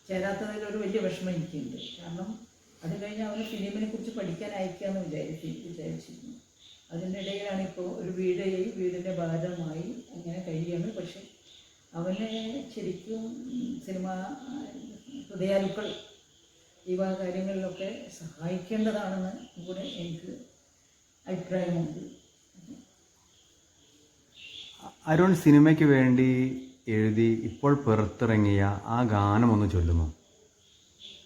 ചേരാത്തതിലൊരു വലിയ വിഷമം എനിക്കുണ്ട്. കാരണം അത് കഴിഞ്ഞ് അവന് ഫിലിമിനെ കുറിച്ച് പഠിക്കാൻ അയക്കാമെന്ന് വിചാരിച്ചിരുന്നു. അതിൻ്റെ ഇടയിലാണ് ഇപ്പോൾ ഒരു വീടിൻ്റെ ഭാരമായി അങ്ങനെ കഴിയാണ്. പക്ഷെ അവനെ ശരിക്കും സിനിമ ഹൃദയാലുക്കൾ ഈ വക കാര്യങ്ങളിലൊക്കെ സഹായിക്കേണ്ടതാണെന്ന് കൂടെ എനിക്ക് അഭിപ്രായമുണ്ട്. അരുൺ സിനിമയ്ക്ക് വേണ്ടി എഴുതി ഇപ്പോൾ പുറത്തിറങ്ങിയ ആ ഗാനം ഒന്ന് ചൊല്ലുമോ?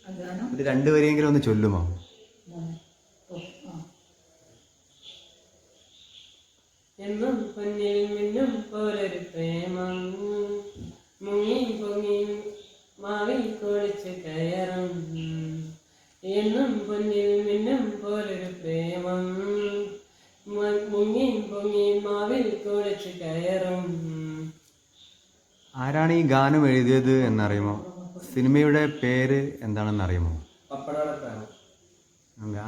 ആ ഗാനം ഒരു 2 വരിയെങ്കിലും ഒന്ന് ചൊല്ലുമോ? എന്നും പൊന്നിൽ മിന്നും പോലൊരു പ്രേമം മുങ്ങി പൊങ്ങി മാവിൽ കുളിച്ച് കയറും. എന്നും പൊന്നിൽ മിന്നും പോലൊരു പ്രേമം മുങ്ങി പൊങ്ങി മാവിൽ കുളിച്ച് കയറും. ആരാണ് ഈ ഗാനം എഴുതിയത് എന്നറിയുമോ? സിനിമയുടെ പേര് എന്താണെന്ന് അറിയുമോ? പപ്പടോടെ പ്രേമം.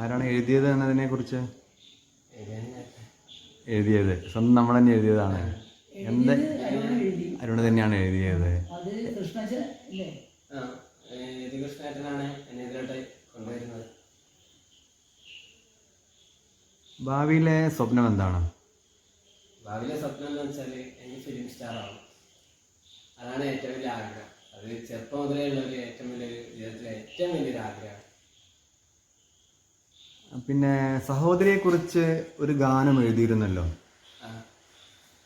ആരാണ് എഴുതിയത് എന്നതിനെ കുറിച്ച്? എഴുതിയത് സ്വന്തം നമ്മൾ തന്നെ എഴുതിയതാണ്. എന്ത് അരുണ് തന്നെയാണ് എഴുതിയത്. കൃഷ്ണേട്ടനാണ് എന്നെ ഇതിലോട്ട് കൊണ്ടുവരുന്നത്. ഭാവിയിലെ സ്വപ്നം എന്താണ്? ഭാവിയിലെ സ്വപ്നം എന്ന് വെച്ചാൽ എനിക്ക് ഫിലിം സ്റ്റാർ ആവണം. അതാണ് ഏറ്റവും വലിയ ആഗ്രഹം. അത് ചെറുപ്പം മുതലേ ഉള്ളൊരു ജീവിതത്തിലെ ഏറ്റവും വലിയൊരു ആഗ്രഹമാണ്. പിന്നെ സഹോദരിയെ കുറിച്ച് ഒരു ഗാനം എഴുതിയിരുന്നല്ലോ,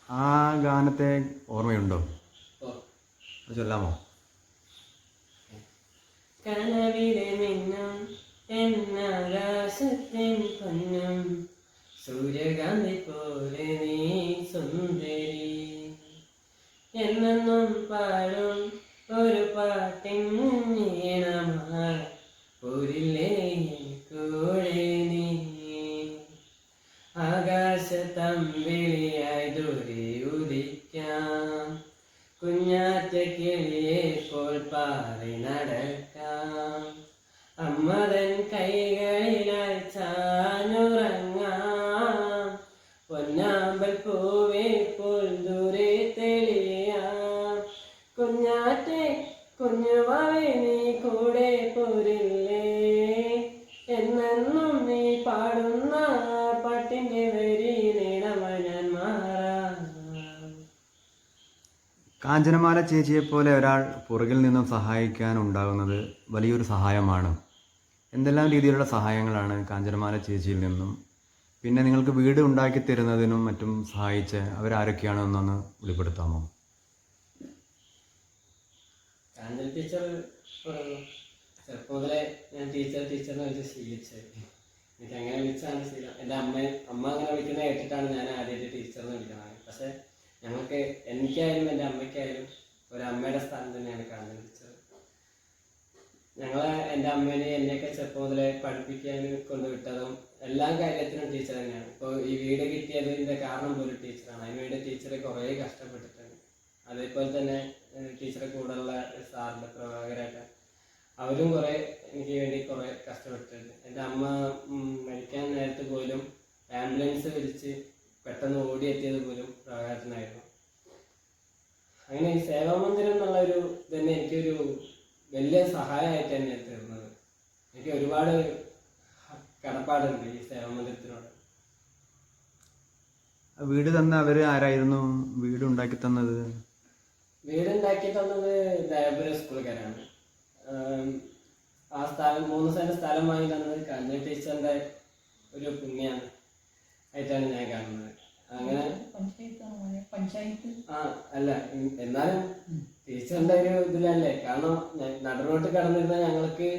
ആ ഗാനത്തെ ഓർമ്മയുണ്ടോ? അത് ചൊല്ലാമോ? കനവിലെ മിന്നും എന്നാകാശത്തിൻ പൊന്നും സൂര്യകാന്തി പോലെ നീ സുന്ദരി എന്നെന്നും പാടും ഒരു പാട്ടിൻ ഈണമായി പോരില്ലേ കൂടെ നീ. ആകാശത്തമ്പിളിയായി ദൂരെ ഉദിക്കാം, കുഞ്ഞാറ്റ കിളിയെ പോൽ പാറി നടക്കാം, അമ്മതൻ കൈകളിലായി ചാഞ്ഞുറങ്ങാം, പൊന്നാമ്പൽ പൂവേ പോൽ ദൂരെ തെളിയാം. കുഞ്ഞാറ്റെ കുഞ്ഞുവാവേ നീ കൂടെ പോരില്ലേ, എന്നെന്നും നീ പാടുന്ന പാട്ടിൻ്റെ വരി നീളമായി ഞാൻ മാറാം. കാഞ്ചനമാല ചേച്ചിയെപ്പോലെ ഒരാൾ പുറകിൽ നിന്നും സഹായിക്കാൻ ഉണ്ടാകുന്നത് വലിയൊരു സഹായമാണ്. എന്തെല്ലാം രീതിയിലുള്ള സഹായങ്ങളാണ് കാഞ്ചനമാല ചേച്ചിയിൽ നിന്നും, പിന്നെ നിങ്ങൾക്ക് വീട് ഉണ്ടാക്കി തരുന്നതിനും മറ്റും സഹായിച്ച് അവരാരൊക്കെയാണ് എന്നൊന്ന് വെളിപ്പെടുത്താമോ? കാഞ്ചന ടീച്ചർ ചെറുപ്പം മുതലേ ഞാൻ ടീച്ചറിനെ വിളിച്ച് ശീലിച്ചത്. എനിക്ക് അങ്ങനെ വിളിച്ചാണ് ശീലം. എൻ്റെ അമ്മ അങ്ങനെ വിളിക്കുന്നത് കേട്ടിട്ടാണ് ഞാൻ ആദ്യമായിട്ട് ടീച്ചറിനെ വിളിക്കുന്നത്. പക്ഷെ ഞങ്ങൾക്ക് എനിക്കായാലും എൻ്റെ അമ്മയ്ക്കായാലും ഒരു അമ്മയുടെ സ്ഥാനം തന്നെയാണ് കാഞ്ചന ടീച്ചർ. എൻ്റെ അമ്മേനെ എന്നെയൊക്കെ ചെറുപ്പം മുതലേ പഠിപ്പിക്കാൻ കൊണ്ടുവിട്ടതും എല്ലാ കാര്യത്തിനും ടീച്ചർ തന്നെയാണ്. ഇപ്പോൾ ഈ വീട് കിട്ടിയതിൻ്റെ കാരണം പോലും ടീച്ചറാണ്. അതിനുവേണ്ടി ടീച്ചർ കുറേ കഷ്ടപ്പെട്ടിട്ടുണ്ട്. അതേപോലെ തന്നെ ടീച്ചറെ കൂടെയുള്ള സാറിൻ്റെ പ്രഭാകരൊക്കെ അവരും കുറേ എനിക്ക് വേണ്ടി കുറേ കഷ്ടപ്പെട്ടിട്ടുണ്ട്. എൻ്റെ അമ്മ മരിക്കാൻ നേരത്ത് പോലും ആംബുലൻസ് വിളിച്ച് പെട്ടെന്ന് ഓടിയെത്തിയത് പോലും പ്രഭാകരനായിരുന്നു. അങ്ങനെ ഈ സേവാമന്ദിരം എന്നുള്ള ഒരു തന്നെ എനിക്കൊരു വലിയ സഹായമായിട്ട് തന്നെ തീർന്നത്. എനിക്ക് ഒരുപാട് കടപ്പാടുണ്ട് ഈ സേവാമന്ദിരത്തിനോട്. വീട് തന്ന അവര് ആരായിരുന്നു വീട് ഉണ്ടാക്കി തന്നത്? വീടുണ്ടാക്കി തന്നത് ദയാപുരം സ്കൂളുകാരാണ്. ആ സ്ഥലം 3 സെന്റ് സ്ഥലം വാങ്ങി തന്നത് കഞ്ഞ ടീച്ചറിന്റെ ഒരു പുണ്യാണ് ആയിട്ടാണ് ഞാൻ കാണുന്നത്. അങ്ങനെ പഞ്ചായത്ത് അല്ല എന്നാലും ടീച്ചറിന്റെ ഒരു ഇതിലല്ലേ, കാരണം നടുറോട്ട് കടന്നിരുന്ന ഞങ്ങൾക്ക്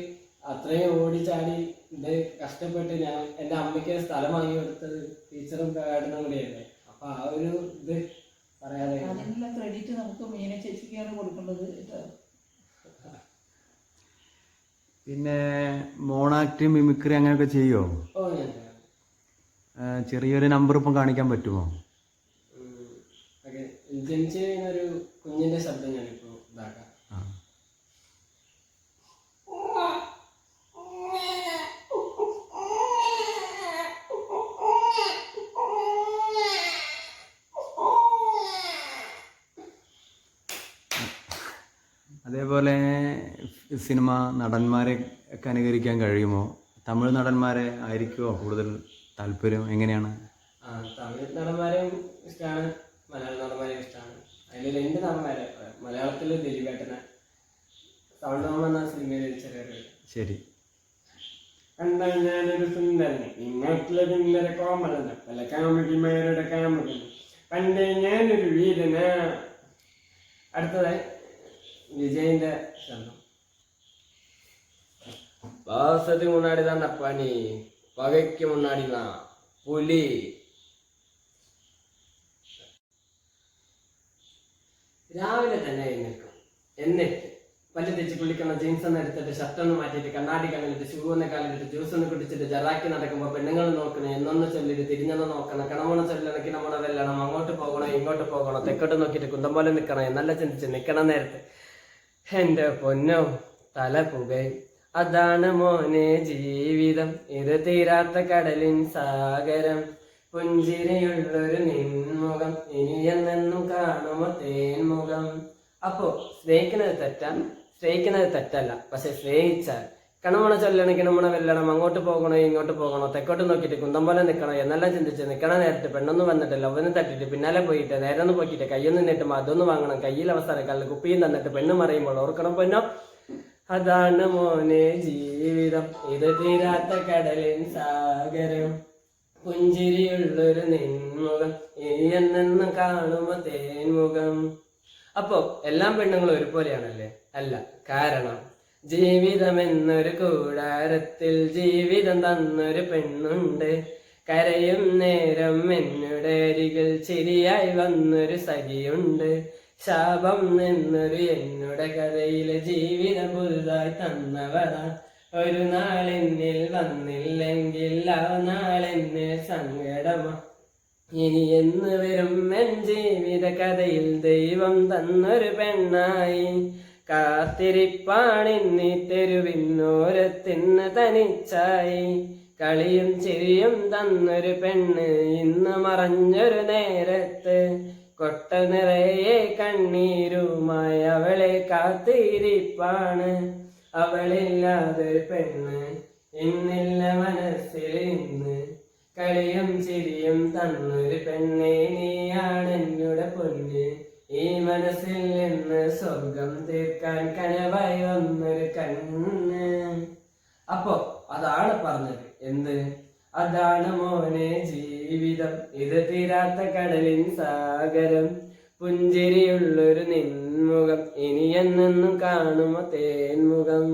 അത്രയും ഓടിച്ചാടി ഇത് കഷ്ടപ്പെട്ട് ഞാൻ എൻ്റെ അമ്മയ്ക്ക് സ്ഥലം വാങ്ങി കൊടുത്തത് ടീച്ചറും ഗാർഡനും കൂടിയല്ലേ. അപ്പൊ ആ ഒരു ഇത് പറയാതെ അതിനുള്ള ക്രെഡിറ്റ് നമുക്ക് മീന ചേച്ചിക്കാണ് കൊടുക്കേണ്ടത് കേട്ടോ. പിന്നെ മോണാക്ട്, മിമിക്രി അങ്ങനെയൊക്കെ ചെയ്യുമോ? ഓ ഞാൻ ചെറിയൊരു നമ്പർ ഇപ്പം കാണിക്കാൻ പറ്റുമോ? ജനിച്ചു കഴിഞ്ഞൊരു കുഞ്ഞിന്റെ ശബ്ദം ഞാനിപ്പോ ഇതാക്കാം. അതേപോലെ സിനിമ നടന്മാരെ ഒക്കെ അനുകരിക്കാൻ കഴിയുമോ? തമിഴ് നടന്മാരെ ആയിരിക്കുമോ കൂടുതൽ താല്പര്യം? എങ്ങനെയാണ്? തമിഴ് നടന്മാരെയും ഇഷ്ടമാണ്, മലയാള നടന്മാരെയും ഇഷ്ടമാണ്. അതിൽ 2 നടന്മാരെ, മലയാളത്തിൽ ദിലീപേട്ടനെ, സൗണ്ട് ഓം എന്ന സിനിമയിൽ ചെറിയൊരു ശരി. കണ്ടാൽ ഞാനൊരു സുന്ദരൻ, ഇങ്ങോട്ടുള്ളൊരു സുന്ദര കോമളന്, പല കാമുകിമാരുടെ കാമുകൻ, പണ്ടേ ഞാനൊരു വീരന്. അടുത്തതായി വിജയിന്റെ ശബ്ദം. பாசத்துக்கு முன்னாடி தான் பனி, பகைக்கு முன்னாடி தான் புலி. രാവിലെ തന്നെ എഴുന്നേൽക്കും. എന്നിട്ട് പല്ല് തെച്ച് കുളിക്കണം, ജീൻസ് ഒന്ന് എടുത്തിട്ട് ഷർട്ടൊന്ന് മാറ്റിയിട്ട് കണ്ണാടി കണ്ണിലിട്ട് ഷൂ ഒന്ന് കാലിലിട്ട് ജ്യൂസ് ഒന്ന് കുടിച്ചിട്ട് ജറാക്കി നടക്കുമ്പോൾ പെണ്ണുങ്ങൾ നോക്കണം, എന്നൊന്ന് ചൊല്ലിട്ട് തിരിഞ്ഞൊന്ന് നോക്കണം, കിണമണ ചൊല്ലണം, കിണമണ വെല്ലണം, അങ്ങോട്ട് പോകണം ഇങ്ങോട്ട് പോകണം, തെക്കോട്ട് നോക്കിയിട്ട് കുന്തം പോലെ നിൽക്കണം, എന്നല്ല ചിന്തിച്ച് നിൽക്കണം നേരത്തെ. എൻ്റെ പൊന്നോ തല പുകയും. അതാണ് മോനെ ജീവിതം, ഇത് തീരാത്ത കടലിൻ സാഗരം, പുഞ്ചിരിയുള്ളൊരു നിൻമുഖം, ഇനി എന്നെന്നും കാണുമോ തേൻമുഖം. അപ്പോ സ്നേഹിക്കുന്നത് തെറ്റല്ല, പക്ഷെ സ്നേഹിച്ചാൽ കണമണ ചൊല്ലണം, കിണമണ വെല്ലണം, അങ്ങോട്ട് പോകണോ ഇങ്ങോട്ട് പോകണോ, തെക്കോട്ട് നോക്കിയിട്ട് കുന്തം പോലെ നിൽക്കണോ, എന്നെല്ലാം ചിന്തിച്ച് നിൽക്കണ നേരത്തെ പെണ്ണൊന്നും വന്നിട്ട് ലവന് തട്ടിട്ട് പിന്നാലെ പോയിട്ട് നേരെ ഒന്ന് പോക്കിയിട്ട് കയ്യൊന്നും നീട്ടുമ്പോൾ അതൊന്നും വാങ്ങണം, കയ്യിൽ അവസാനം കല്ല് കുപ്പിയും തന്നിട്ട് പെണ്ണ് മറിയുമ്പോൾ ഓർക്കണം പൊന്നോ അതാണ് മോനെ ജീവിതം, ഇത് തീരാത്ത കടലിൻ സാഗരം, പുഞ്ചിരിയുള്ളൊരു നിൻമുഖം, ഇനി എന്നെന്നും കാണുമോ തേൻമുഖം. അപ്പോ എല്ലാം പെണ്ണുങ്ങളും ഒരുപോലെയാണല്ലേ? അല്ല. കാരണം ജീവിതം എന്നൊരു കൂടാരത്തിൽ ജീവിതം തന്നൊരു പെണ്ണുണ്ട്, കരയും നേരം എന്നുടെ അരികിൽ ചിരിയായി വന്നൊരു സഖിയുണ്ട്, ശാപം എന്നൊരു എന്നുടെ കഥയിലെ ജീവിതം പുതുതായി തന്നവളാ, ഒരു നാളെന്നിൽ വന്നില്ലെങ്കിൽ ആ നാളെന്നിൽ സങ്കടമാ, ഇനി എന്ന് വരും എൻ ജീവിത കഥയിൽ ദൈവം തന്നൊരു പെണ്ണായി, കാത്തിരിപ്പാണിന്നി തെരുവിന്നോരത്തിന് തനിച്ചായി, കളിയും ചിരിയും തന്നൊരു പെണ്ണ് ഇന്ന് മറഞ്ഞൊരു നേരത്ത്, കൊട്ട നിറയെ കണ്ണീരുമായി അവളെ കാത്തിരിപ്പാണ്, അവളില്ലാതൊരു പെണ്ണ് ഇന്നില്ല മനസ്സിൽ ഇന്ന്, കളിയും ചിരിയും തന്നൊരു പെണ്ണെ നീയാണെന്നുടെ പൊന്ന്, ഈ മനസ്സിൽ നിന്ന് സ്വർഗം തീർക്കാൻ കനവായി വന്നൊരു കണ്ണ്. അപ്പോ അതാണ് പറഞ്ഞത്. എന്ത്? അതാണ് മോനെ ജീവിതം, ഇത് തീരാത്ത കടലിൻ സാഗരം, പുഞ്ചിരിയുള്ളൊരു നിൻമുഖം, ഇനി എന്നെന്നും കാണുമോ തേൻമുഖം.